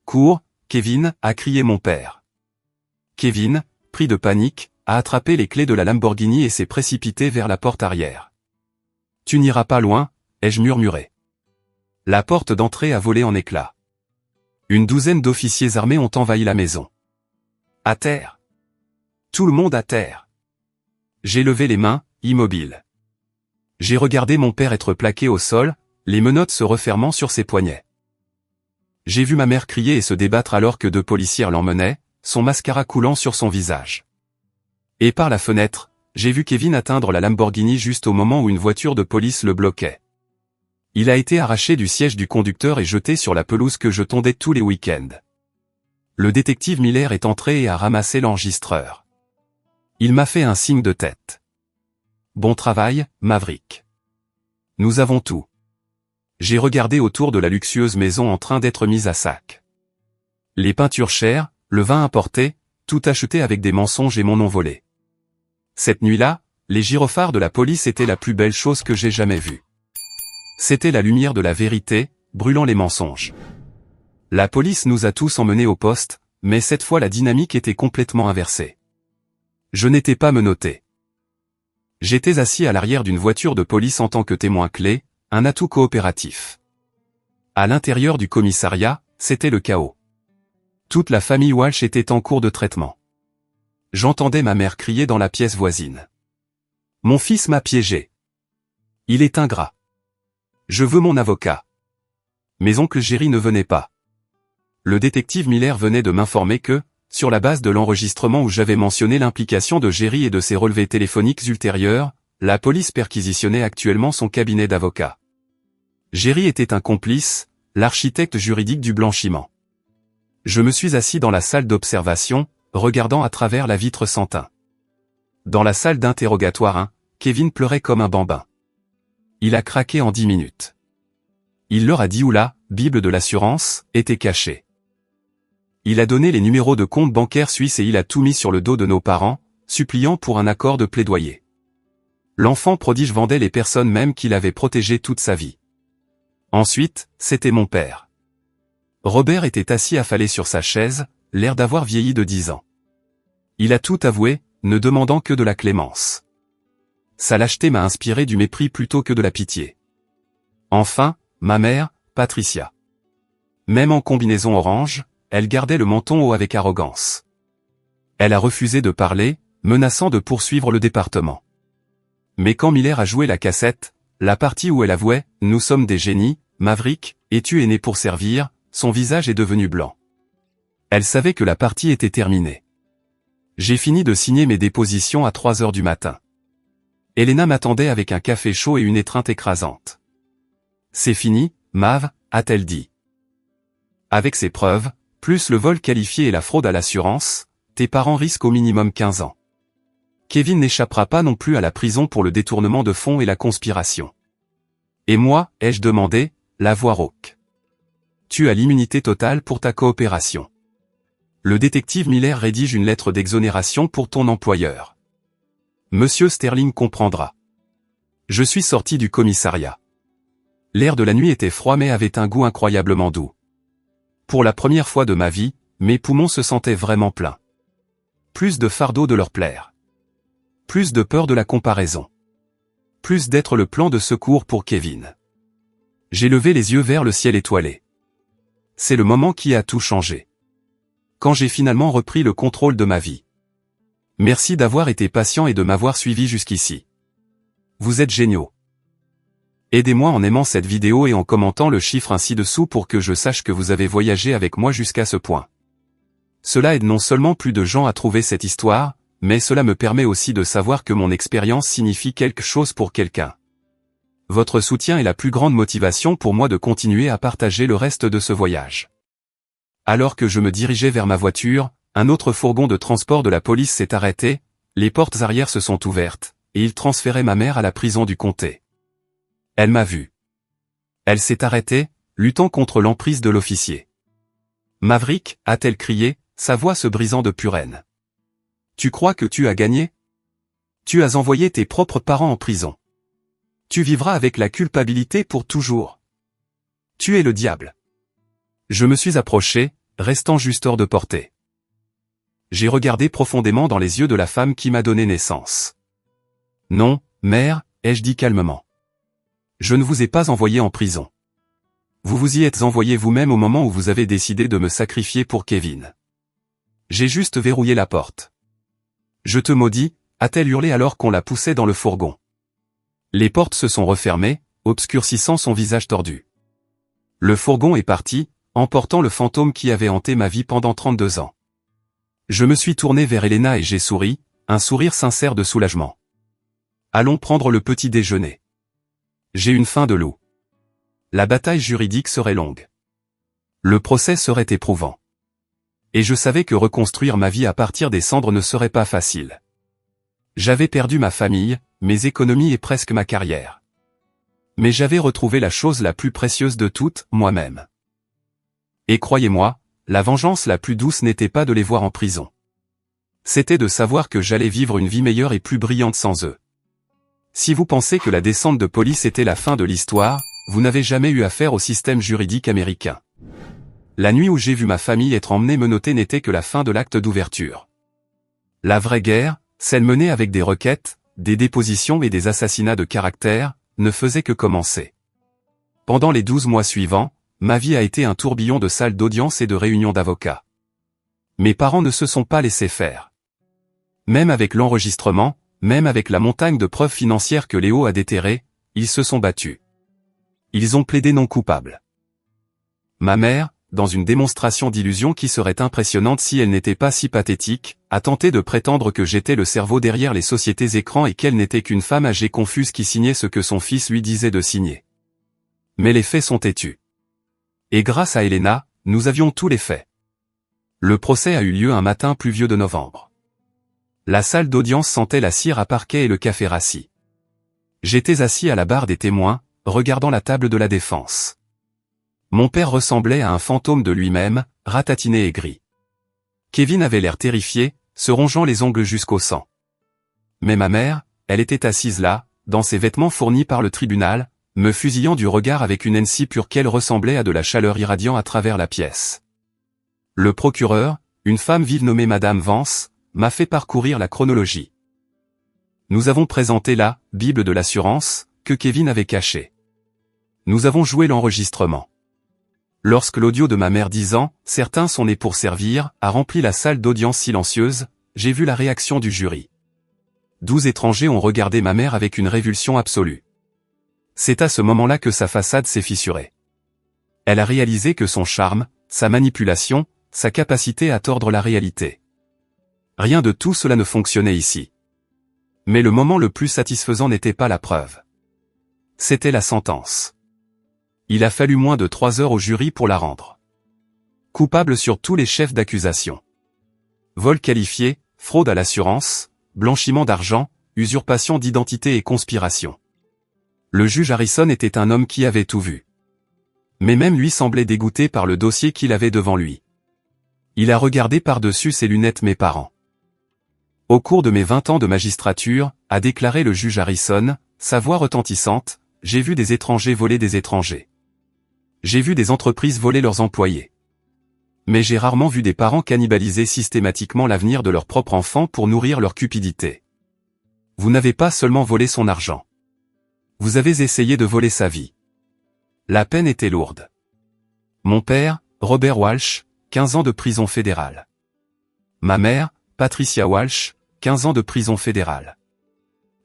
Cours, Kevin, a crié mon père. Kevin, pris de panique, a attrapé les clés de la Lamborghini et s'est précipité vers la porte arrière. Tu n'iras pas loin, ai-je murmuré. La porte d'entrée a volé en éclats. Une douzaine d'officiers armés ont envahi la maison. À terre. Tout le monde à terre. J'ai levé les mains, immobile. J'ai regardé mon père être plaqué au sol, les menottes se refermant sur ses poignets. J'ai vu ma mère crier et se débattre alors que 2 policiers l'emmenaient, son mascara coulant sur son visage. Et par la fenêtre, j'ai vu Kevin atteindre la Lamborghini juste au moment où une voiture de police le bloquait. Il a été arraché du siège du conducteur et jeté sur la pelouse que je tondais tous les week-ends. Le détective Miller est entré et a ramassé l'enregistreur. Il m'a fait un signe de tête. Bon travail, Maverick. Nous avons tout. J'ai regardé autour de la luxueuse maison en train d'être mise à sac. Les peintures chères, le vin importé, tout acheté avec des mensonges et mon nom volé. Cette nuit-là, les gyrophares de la police étaient la plus belle chose que j'ai jamais vue. C'était la lumière de la vérité, brûlant les mensonges. La police nous a tous emmenés au poste, mais cette fois la dynamique était complètement inversée. Je n'étais pas menotté. J'étais assis à l'arrière d'une voiture de police en tant que témoin clé, un atout coopératif. À l'intérieur du commissariat, c'était le chaos. Toute la famille Walsh était en cours de traitement. J'entendais ma mère crier dans la pièce voisine. Mon fils m'a piégé. Il est ingrat. Je veux mon avocat. Mais oncle Jerry ne venait pas. Le détective Miller venait de m'informer que, sur la base de l'enregistrement où j'avais mentionné l'implication de Jerry et de ses relevés téléphoniques ultérieurs, la police perquisitionnait actuellement son cabinet d'avocat. Jerry était un complice, l'architecte juridique du blanchiment. Je me suis assis dans la salle d'observation, regardant à travers la vitre sans teint. Dans la salle d'interrogatoire, Kevin pleurait comme un bambin. Il a craqué en 10 minutes. Il leur a dit où la Bible de l'assurance était cachée. Il a donné les numéros de compte bancaire suisse et il a tout mis sur le dos de nos parents, suppliant pour un accord de plaidoyer. L'enfant prodige vendait les personnes même qu'il avait protégées toute sa vie. Ensuite, c'était mon père. Robert était assis affalé sur sa chaise, l'air d'avoir vieilli de 10 ans. Il a tout avoué, ne demandant que de la clémence. Sa lâcheté m'a inspiré du mépris plutôt que de la pitié. Enfin, ma mère, Patricia. Même en combinaison orange, elle gardait le menton haut avec arrogance. Elle a refusé de parler, menaçant de poursuivre le département. Mais quand Miller a joué la cassette, la partie où elle avouait « Nous sommes des génies, Maverick, et tu es né pour servir », son visage est devenu blanc. Elle savait que la partie était terminée. J'ai fini de signer mes dépositions à 3 heures du matin. Elena m'attendait avec un café chaud et une étreinte écrasante. « C'est fini, Mav », a-t-elle dit. Avec ces preuves, plus le vol qualifié et la fraude à l'assurance, tes parents risquent au minimum 15 ans. Kevin n'échappera pas non plus à la prison pour le détournement de fonds et la conspiration. Et moi, ai-je demandé, la voix rauque. Tu as l'immunité totale pour ta coopération. Le détective Miller rédige une lettre d'exonération pour ton employeur. Monsieur Sterling comprendra. Je suis sorti du commissariat. L'air de la nuit était froid mais avait un goût incroyablement doux. Pour la première fois de ma vie, mes poumons se sentaient vraiment pleins. Plus de fardeau de leur plaire. Plus de peur de la comparaison. Plus d'être le plan de secours pour Kevin. J'ai levé les yeux vers le ciel étoilé. C'est le moment qui a tout changé. Quand j'ai finalement repris le contrôle de ma vie. Merci d'avoir été patient et de m'avoir suivi jusqu'ici. Vous êtes géniaux. Aidez-moi en aimant cette vidéo et en commentant le chiffre ainsi dessous pour que je sache que vous avez voyagé avec moi jusqu'à ce point. Cela aide non seulement plus de gens à trouver cette histoire, mais cela me permet aussi de savoir que mon expérience signifie quelque chose pour quelqu'un. Votre soutien est la plus grande motivation pour moi de continuer à partager le reste de ce voyage. Alors que je me dirigeais vers ma voiture, un autre fourgon de transport de la police s'est arrêté, les portes arrière se sont ouvertes, et il transférait ma mère à la prison du comté. Elle m'a vu. Elle s'est arrêtée, luttant contre l'emprise de l'officier. Maverick, a-t-elle crié, sa voix se brisant de pure haine. Tu crois que tu as gagné? Tu as envoyé tes propres parents en prison. Tu vivras avec la culpabilité pour toujours. Tu es le diable. Je me suis approché, restant juste hors de portée. J'ai regardé profondément dans les yeux de la femme qui m'a donné naissance. Non, mère, ai-je dit calmement. Je ne vous ai pas envoyé en prison. Vous vous y êtes envoyé vous-même au moment où vous avez décidé de me sacrifier pour Kevin. J'ai juste verrouillé la porte. Je te maudis, a-t-elle hurlé alors qu'on la poussait dans le fourgon. Les portes se sont refermées, obscurcissant son visage tordu. Le fourgon est parti, emportant le fantôme qui avait hanté ma vie pendant 32 ans. Je me suis tourné vers Elena et j'ai souri, un sourire sincère de soulagement. Allons prendre le petit déjeuner. J'ai une faim de loup. La bataille juridique serait longue. Le procès serait éprouvant. Et je savais que reconstruire ma vie à partir des cendres ne serait pas facile. J'avais perdu ma famille, mes économies et presque ma carrière. Mais j'avais retrouvé la chose la plus précieuse de toutes, moi-même. Et croyez-moi, la vengeance la plus douce n'était pas de les voir en prison. C'était de savoir que j'allais vivre une vie meilleure et plus brillante sans eux. Si vous pensez que la descente de police était la fin de l'histoire, vous n'avez jamais eu affaire au système juridique américain. La nuit où j'ai vu ma famille être emmenée menottée n'était que la fin de l'acte d'ouverture. La vraie guerre, celle menée avec des requêtes, des dépositions et des assassinats de caractère, ne faisait que commencer. Pendant les 12 mois suivants, ma vie a été un tourbillon de salles d'audience et de réunions d'avocats. Mes parents ne se sont pas laissés faire. Même avec l'enregistrement, même avec la montagne de preuves financières que Léo a déterrées, ils se sont battus. Ils ont plaidé non coupable. Ma mère, dans une démonstration d'illusion qui serait impressionnante si elle n'était pas si pathétique, a tenté de prétendre que j'étais le cerveau derrière les sociétés écrans et qu'elle n'était qu'une femme âgée confuse qui signait ce que son fils lui disait de signer. Mais les faits sont têtus. Et grâce à Elena, nous avions tous les faits. Le procès a eu lieu un matin pluvieux de novembre. La salle d'audience sentait la cire à parquet et le café rassis. J'étais assis à la barre des témoins, regardant la table de la défense. Mon père ressemblait à un fantôme de lui-même, ratatiné et gris. Kevin avait l'air terrifié, se rongeant les ongles jusqu'au sang. Mais ma mère, elle était assise là, dans ses vêtements fournis par le tribunal, me fusillant du regard avec une haine si pure qu'elle ressemblait à de la chaleur irradiant à travers la pièce. Le procureur, une femme vive nommée Madame Vance, m'a fait parcourir la chronologie. Nous avons présenté la « Bible de l'assurance » que Kevin avait cachée. Nous avons joué l'enregistrement. Lorsque l'audio de ma mère disant « Certains sont nés pour servir » a rempli la salle d'audience silencieuse, j'ai vu la réaction du jury. 12 étrangers ont regardé ma mère avec une révulsion absolue. C'est à ce moment-là que sa façade s'est fissurée. Elle a réalisé que son charme, sa manipulation, sa capacité à tordre la réalité. Rien de tout cela ne fonctionnait ici. Mais le moment le plus satisfaisant n'était pas la preuve. C'était la sentence. Il a fallu moins de 3 heures au jury pour la rendre. Coupable sur tous les chefs d'accusation. Vol qualifié, fraude à l'assurance, blanchiment d'argent, usurpation d'identité et conspiration. Le juge Harrison était un homme qui avait tout vu. Mais même lui semblait dégoûté par le dossier qu'il avait devant lui. Il a regardé par-dessus ses lunettes mes parents. Au cours de mes 20 ans de magistrature, a déclaré le juge Harrison, sa voix retentissante, j'ai vu des étrangers voler des étrangers. J'ai vu des entreprises voler leurs employés. Mais j'ai rarement vu des parents cannibaliser systématiquement l'avenir de leur propre enfant pour nourrir leur cupidité. Vous n'avez pas seulement volé son argent. Vous avez essayé de voler sa vie. La peine était lourde. Mon père, Robert Walsh, 15 ans de prison fédérale. Ma mère, Patricia Walsh, 15 ans de prison fédérale.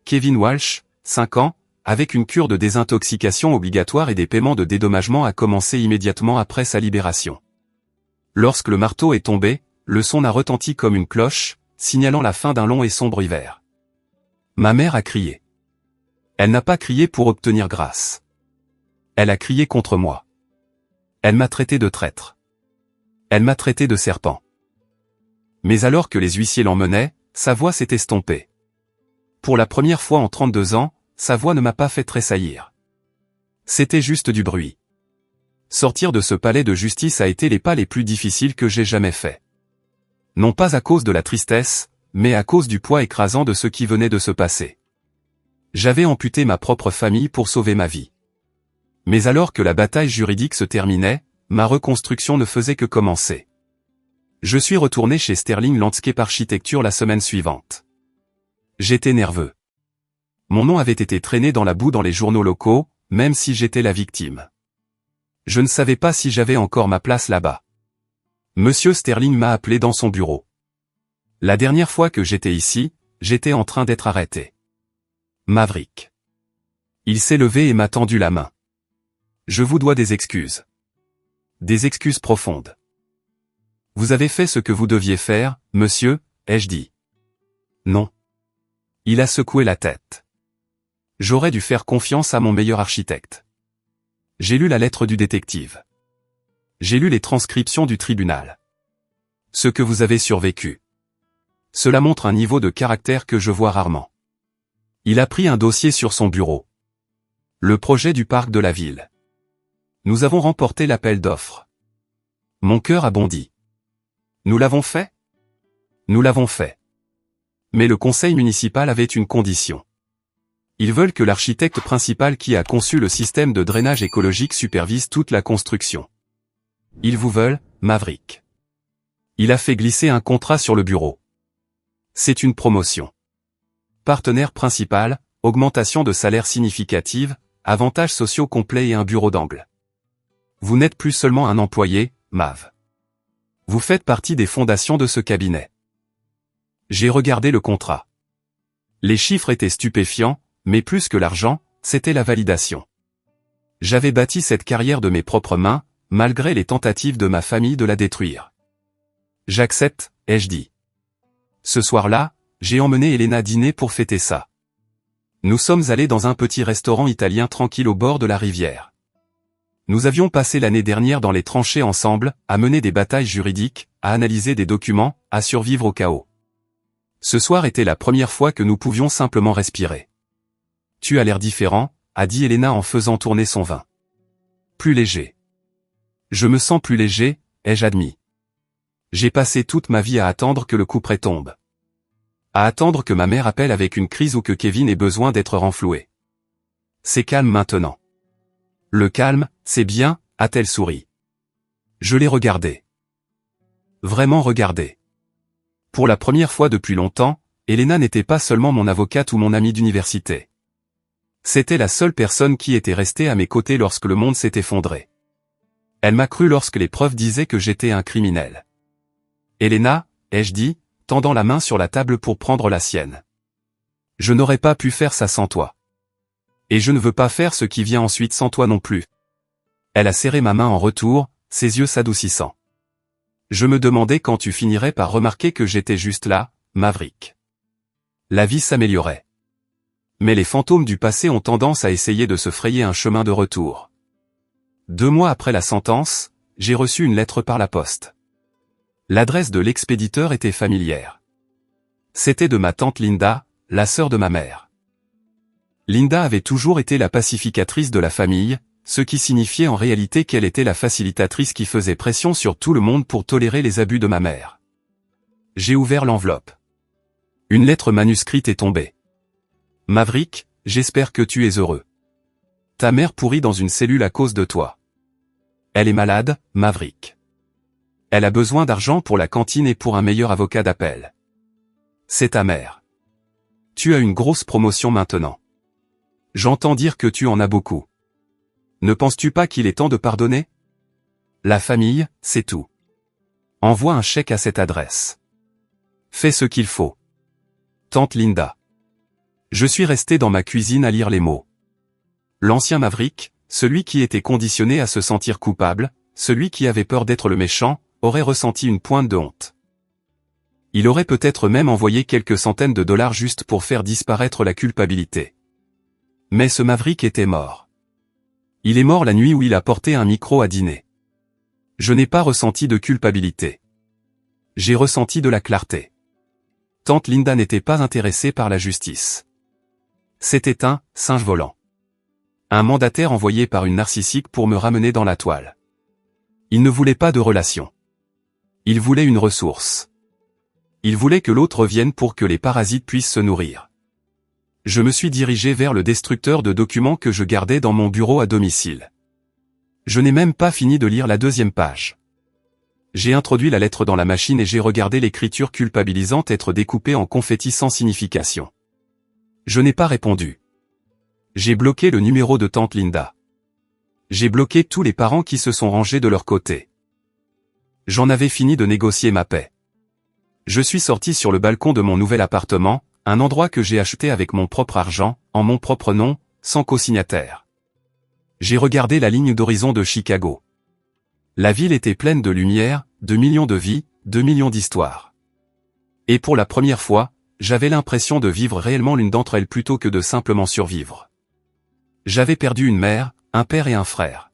Kevin Walsh, 5 ans, avec une cure de désintoxication obligatoire et des paiements de dédommagement a commencé immédiatement après sa libération. Lorsque le marteau est tombé, le son a retenti comme une cloche, signalant la fin d'un long et sombre hiver. Ma mère a crié. Elle n'a pas crié pour obtenir grâce. Elle a crié contre moi. Elle m'a traité de traître. Elle m'a traité de serpent. Mais alors que les huissiers l'emmenaient, sa voix s'est estompée. Pour la première fois en 32 ans, sa voix ne m'a pas fait tressaillir. C'était juste du bruit. Sortir de ce palais de justice a été les pas les plus difficiles que j'ai jamais faits. Non pas à cause de la tristesse, mais à cause du poids écrasant de ce qui venait de se passer. J'avais amputé ma propre famille pour sauver ma vie. Mais alors que la bataille juridique se terminait, ma reconstruction ne faisait que commencer. Je suis retourné chez Sterling Landscape Architecture la semaine suivante. J'étais nerveux. Mon nom avait été traîné dans la boue dans les journaux locaux, même si j'étais la victime. Je ne savais pas si j'avais encore ma place là-bas. Monsieur Sterling m'a appelé dans son bureau. La dernière fois que j'étais ici, j'étais en train d'être arrêté. Maverick. Il s'est levé et m'a tendu la main. Je vous dois des excuses. Des excuses profondes. Vous avez fait ce que vous deviez faire, monsieur, ai-je dit. Non. Il a secoué la tête. J'aurais dû faire confiance à mon meilleur architecte. J'ai lu la lettre du détective. J'ai lu les transcriptions du tribunal. Ce que vous avez survécu. Cela montre un niveau de caractère que je vois rarement. Il a pris un dossier sur son bureau. Le projet du parc de la ville. Nous avons remporté l'appel d'offres. Mon cœur a bondi. Nous l'avons fait? Nous l'avons fait. Mais le conseil municipal avait une condition. Ils veulent que l'architecte principal qui a conçu le système de drainage écologique supervise toute la construction. Ils vous veulent, Maverick. Il a fait glisser un contrat sur le bureau. C'est une promotion. Partenaire principal, augmentation de salaire significative, avantages sociaux complets et un bureau d'angle. Vous n'êtes plus seulement un employé, Mav. Vous faites partie des fondations de ce cabinet. J'ai regardé le contrat. Les chiffres étaient stupéfiants, mais plus que l'argent, c'était la validation. J'avais bâti cette carrière de mes propres mains, malgré les tentatives de ma famille de la détruire. J'accepte, ai-je dit. Ce soir-là, j'ai emmené Elena dîner pour fêter ça. Nous sommes allés dans un petit restaurant italien tranquille au bord de la rivière. Nous avions passé l'année dernière dans les tranchées ensemble, à mener des batailles juridiques, à analyser des documents, à survivre au chaos. Ce soir était la première fois que nous pouvions simplement respirer. Tu as l'air différent, a dit Elena en faisant tourner son vin. Plus léger. Je me sens plus léger, ai-je admis. J'ai passé toute ma vie à attendre que le couperet tombe. À attendre que ma mère appelle avec une crise ou que Kevin ait besoin d'être renfloué. C'est calme maintenant. Le calme, c'est bien, a-t-elle souri. Je l'ai regardé. Vraiment regardé. Pour la première fois depuis longtemps, Elena n'était pas seulement mon avocate ou mon amie d'université. C'était la seule personne qui était restée à mes côtés lorsque le monde s'est effondré. Elle m'a cru lorsque les preuves disaient que j'étais un criminel. Elena, ai-je dit, tendant la main sur la table pour prendre la sienne. Je n'aurais pas pu faire ça sans toi. Et je ne veux pas faire ce qui vient ensuite sans toi non plus. Elle a serré ma main en retour, ses yeux s'adoucissant. Je me demandais quand tu finirais par remarquer que j'étais juste là, Maverick. La vie s'améliorait. Mais les fantômes du passé ont tendance à essayer de se frayer un chemin de retour. 2 mois après la sentence, j'ai reçu une lettre par la poste. L'adresse de l'expéditeur était familière. C'était de ma tante Linda, la sœur de ma mère. Linda avait toujours été la pacificatrice de la famille, ce qui signifiait en réalité qu'elle était la facilitatrice qui faisait pression sur tout le monde pour tolérer les abus de ma mère. J'ai ouvert l'enveloppe. Une lettre manuscrite est tombée. Maverick, j'espère que tu es heureux. Ta mère pourrit dans une cellule à cause de toi. Elle est malade, Maverick. Elle a besoin d'argent pour la cantine et pour un meilleur avocat d'appel. C'est ta mère. Tu as une grosse promotion maintenant. J'entends dire que tu en as beaucoup. Ne penses-tu pas qu'il est temps de pardonner? La famille, c'est tout. Envoie un chèque à cette adresse. Fais ce qu'il faut. Tante Linda. Je suis resté dans ma cuisine à lire les mots. L'ancien Maverick, celui qui était conditionné à se sentir coupable, celui qui avait peur d'être le méchant, aurait ressenti une pointe de honte. Il aurait peut-être même envoyé quelques centaines de dollars juste pour faire disparaître la culpabilité. Mais ce Maverick était mort. Il est mort la nuit où il a porté un micro à dîner. Je n'ai pas ressenti de culpabilité. J'ai ressenti de la clarté. Tante Linda n'était pas intéressée par la justice. C'était un singe volant. Un mandataire envoyé par une narcissique pour me ramener dans la toile. Il ne voulait pas de relation. Il voulait une ressource. Il voulait que l'autre revienne pour que les parasites puissent se nourrir. Je me suis dirigé vers le destructeur de documents que je gardais dans mon bureau à domicile. Je n'ai même pas fini de lire la 2e page. J'ai introduit la lettre dans la machine et j'ai regardé l'écriture culpabilisante être découpée en confettis sans signification. Je n'ai pas répondu. J'ai bloqué le numéro de tante Linda. J'ai bloqué tous les parents qui se sont rangés de leur côté. J'en avais fini de négocier ma paix. Je suis sorti sur le balcon de mon nouvel appartement, un endroit que j'ai acheté avec mon propre argent, en mon propre nom, sans co-signataire. J'ai regardé la ligne d'horizon de Chicago. La ville était pleine de lumière, de millions de vies, de millions d'histoires. Et pour la première fois, j'avais l'impression de vivre réellement l'une d'entre elles plutôt que de simplement survivre. J'avais perdu une mère, un père et un frère.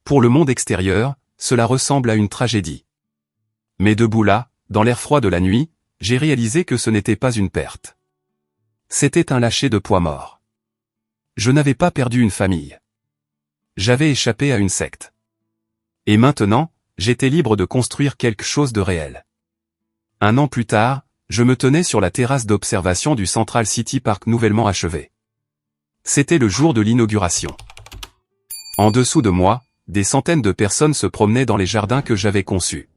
Pour le monde extérieur, cela ressemble à une tragédie. Mais debout là, dans l'air froid de la nuit, j'ai réalisé que ce n'était pas une perte. C'était un lâcher de poids mort. Je n'avais pas perdu une famille. J'avais échappé à une secte. Et maintenant, j'étais libre de construire quelque chose de réel. 1 an plus tard, Je me tenais sur la terrasse d'observation du Central City Park nouvellement achevé. C'était le jour de l'inauguration. En dessous de moi, des centaines de personnes se promenaient dans les jardins que j'avais conçus.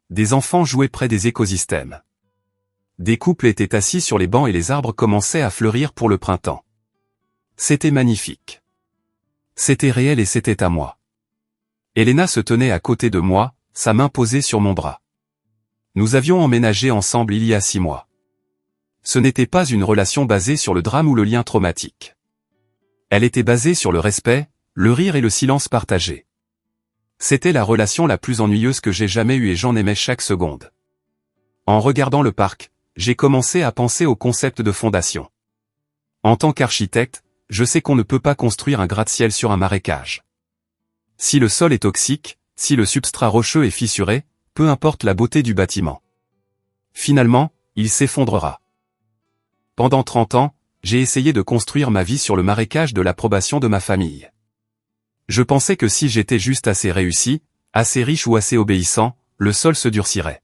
Des enfants jouaient près des écosystèmes. Des couples étaient assis sur les bancs et les arbres commençaient à fleurir pour le printemps. C'était magnifique. C'était réel et c'était à moi. Elena se tenait à côté de moi, sa main posée sur mon bras. Nous avions emménagé ensemble il y a 6 mois. Ce n'était pas une relation basée sur le drame ou le lien traumatique. Elle était basée sur le respect, le rire et le silence partagé. C'était la relation la plus ennuyeuse que j'ai jamais eue et j'en aimais chaque seconde. En regardant le parc, j'ai commencé à penser au concept de fondation. En tant qu'architecte, je sais qu'on ne peut pas construire un gratte-ciel sur un marécage. Si le sol est toxique, si le substrat rocheux est fissuré, peu importe la beauté du bâtiment. Finalement, il s'effondrera. Pendant 30 ans, j'ai essayé de construire ma vie sur le marécage de l'approbation de ma famille. Je pensais que si j'étais juste assez réussi, assez riche ou assez obéissant, le sol se durcirait.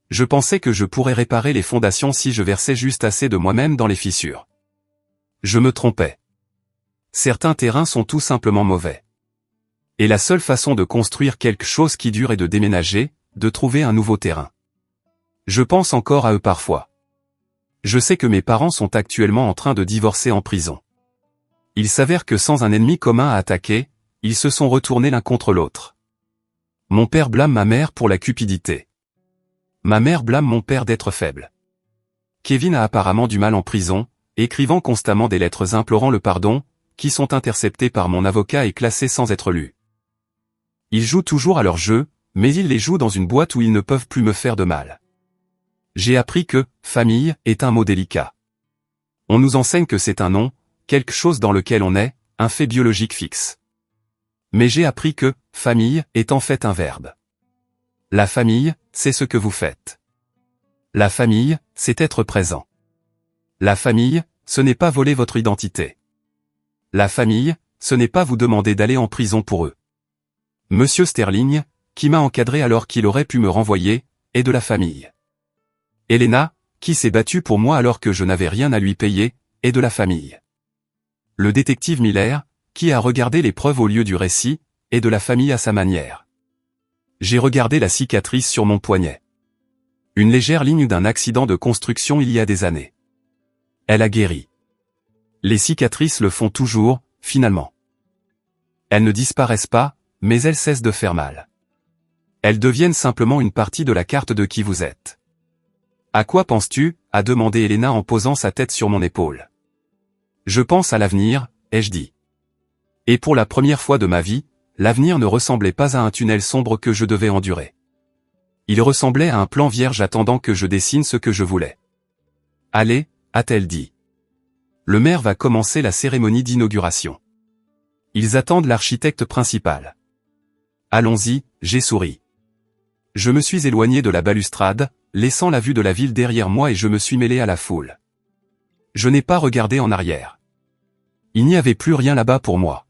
Je pensais que je pourrais réparer les fondations si je versais juste assez de moi-même dans les fissures. Je me trompais. Certains terrains sont tout simplement mauvais. Et la seule façon de construire quelque chose qui dure est de déménager, de trouver un nouveau terrain. Je pense encore à eux parfois. Je sais que mes parents sont actuellement en train de divorcer en prison. Il s'avère que sans un ennemi commun à attaquer, ils se sont retournés l'un contre l'autre. Mon père blâme ma mère pour la cupidité. Ma mère blâme mon père d'être faible. Kevin a apparemment du mal en prison, écrivant constamment des lettres implorant le pardon, qui sont interceptées par mon avocat et classées sans être lues. Ils jouent toujours à leur jeu, mais ils les jouent dans une boîte où ils ne peuvent plus me faire de mal. J'ai appris que « famille » est un mot délicat. On nous enseigne que c'est un nom, quelque chose dans lequel on est, un fait biologique fixe. Mais j'ai appris que « famille » est en fait un verbe. La famille, c'est ce que vous faites. La famille, c'est être présent. La famille, ce n'est pas voler votre identité. La famille, ce n'est pas vous demander d'aller en prison pour eux. Monsieur Sterling, qui m'a encadré alors qu'il aurait pu me renvoyer, est de la famille. Elena, qui s'est battue pour moi alors que je n'avais rien à lui payer, est de la famille. Le détective Miller, qui a regardé les preuves au lieu du récit, est de la famille à sa manière. J'ai regardé la cicatrice sur mon poignet. Une légère ligne d'un accident de construction il y a des années. Elle a guéri. Les cicatrices le font toujours, finalement. Elles ne disparaissent pas, mais elles cessent de faire mal. Elles deviennent simplement une partie de la carte de qui vous êtes. À quoi penses-tu ? A demandé Elena en posant sa tête sur mon épaule. Je pense à l'avenir, ai-je dit. Et pour la première fois de ma vie, l'avenir ne ressemblait pas à un tunnel sombre que je devais endurer. Il ressemblait à un plan vierge attendant que je dessine ce que je voulais. Allez, a-t-elle dit. Le maire va commencer la cérémonie d'inauguration. Ils attendent l'architecte principal. Allons-y, j'ai souri. Je me suis éloigné de la balustrade, laissant la vue de la ville derrière moi et je me suis mêlé à la foule. Je n'ai pas regardé en arrière. Il n'y avait plus rien là-bas pour moi.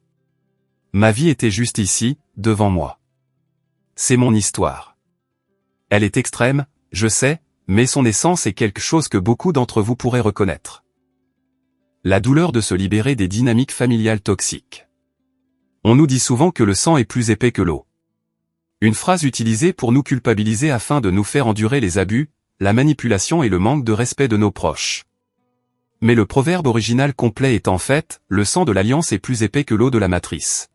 Ma vie était juste ici, devant moi. C'est mon histoire. Elle est extrême, je sais, mais son essence est quelque chose que beaucoup d'entre vous pourraient reconnaître. La douleur de se libérer des dynamiques familiales toxiques. On nous dit souvent que le sang est plus épais que l'eau. Une phrase utilisée pour nous culpabiliser afin de nous faire endurer les abus, la manipulation et le manque de respect de nos proches. Mais le proverbe original complet est en fait, le sang de l'alliance est plus épais que l'eau de la matrice.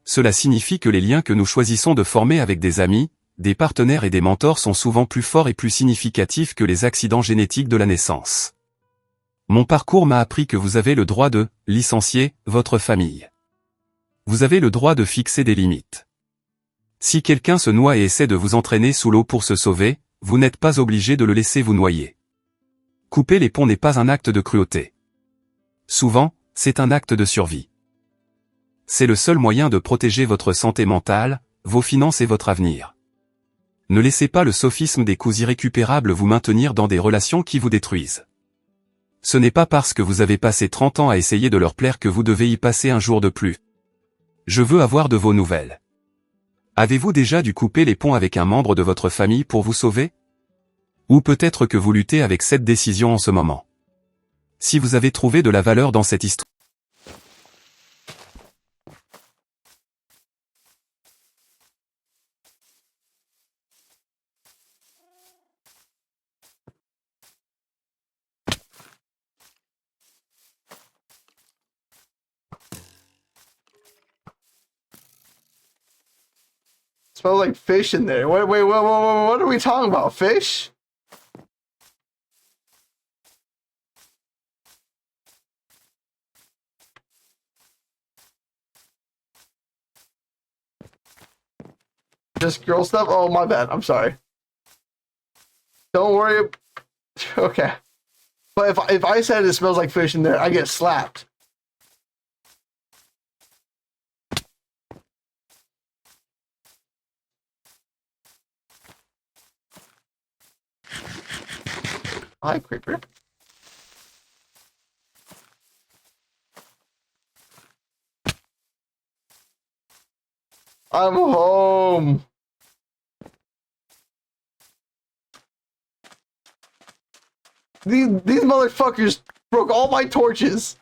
Cela signifie que les liens que nous choisissons de former avec des amis, des partenaires et des mentors sont souvent plus forts et plus significatifs que les accidents génétiques de la naissance. Mon parcours m'a appris que vous avez le droit de licencier votre famille. Vous avez le droit de fixer des limites. Si quelqu'un se noie et essaie de vous entraîner sous l'eau pour se sauver, vous n'êtes pas obligé de le laisser vous noyer. Couper les ponts n'est pas un acte de cruauté. Souvent, c'est un acte de survie. C'est le seul moyen de protéger votre santé mentale, vos finances et votre avenir. Ne laissez pas le sophisme des coups irrécupérables vous maintenir dans des relations qui vous détruisent. Ce n'est pas parce que vous avez passé 30 ans à essayer de leur plaire que vous devez y passer un jour de plus. Je veux avoir de vos nouvelles. Avez-vous déjà dû couper les ponts avec un membre de votre famille pour vous sauver ? Ou peut-être que vous luttez avec cette décision en ce moment. Si vous avez trouvé de la valeur dans cette histoire, Smells like fish in there. Wait, what are we talking about? Fish? Just girl stuff? Oh, my bad. I'm sorry. Don't worry. Okay. But if I said it smells like fish in there, I get slapped. Hi, creeper. I'm home. These motherfuckers broke all my torches.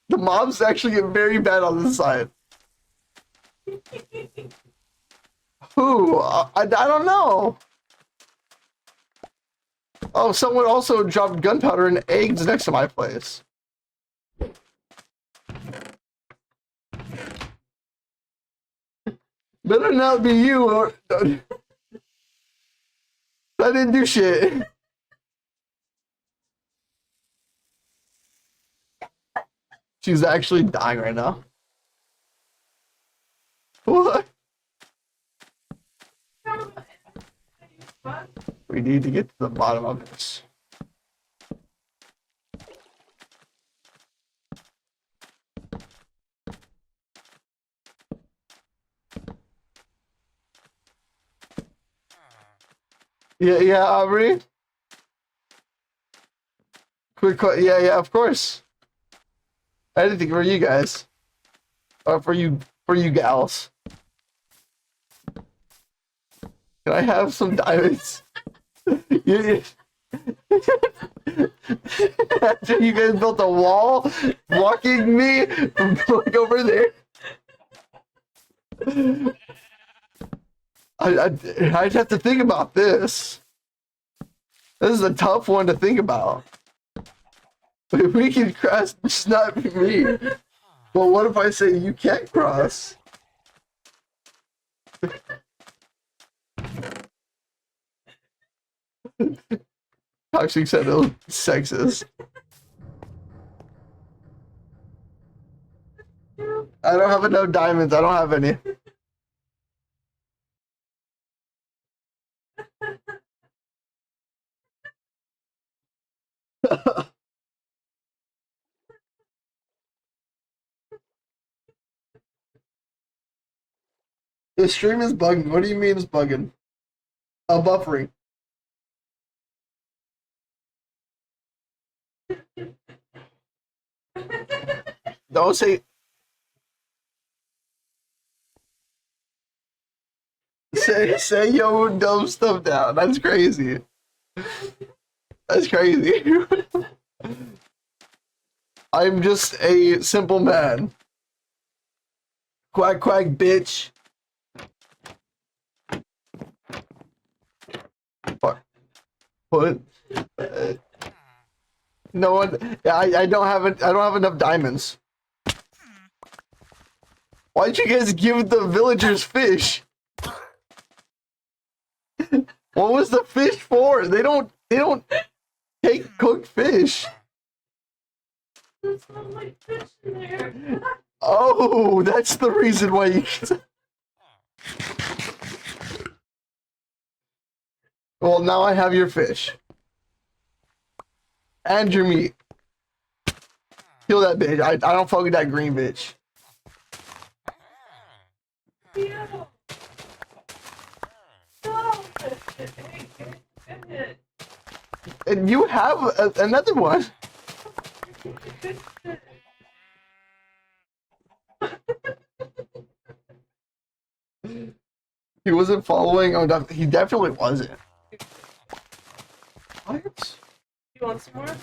The mobs actually get very bad on this side. Who? I don't know. Oh, someone also dropped gunpowder and eggs next to my place. Better not be you, or I didn't do shit. She's actually dying right now. What? We need to get to the bottom of this. Yeah, Aubrey. Quick, yeah, of course. Anything for you guys, or for you gals. Can I have some diamonds? After you guys built a wall, blocking me from going over there. I'd have to think about this. This is a tough one to think about. We can cross, just not me. Well, what if I say you can't cross? Toxic said it was sexist. I don't have enough diamonds. I don't have any. The stream is bugging. What do you mean it's bugging? Buffering. Don't say. Say your dumb stuff down. That's crazy. That's crazy. I'm just a simple man. Quack quack, bitch. What? No one. I don't have it. I don't have enough diamonds. Why'd you guys give the villagers fish? What was the fish for? They don't take cooked fish. There's not like fish in there. Oh, that's the reason why you. Well, now I have your fish. And your meat. Kill that bitch. I don't fuck with that green bitch. Yeah. No. And you have another one. He wasn't following. He definitely wasn't. What? You want some more?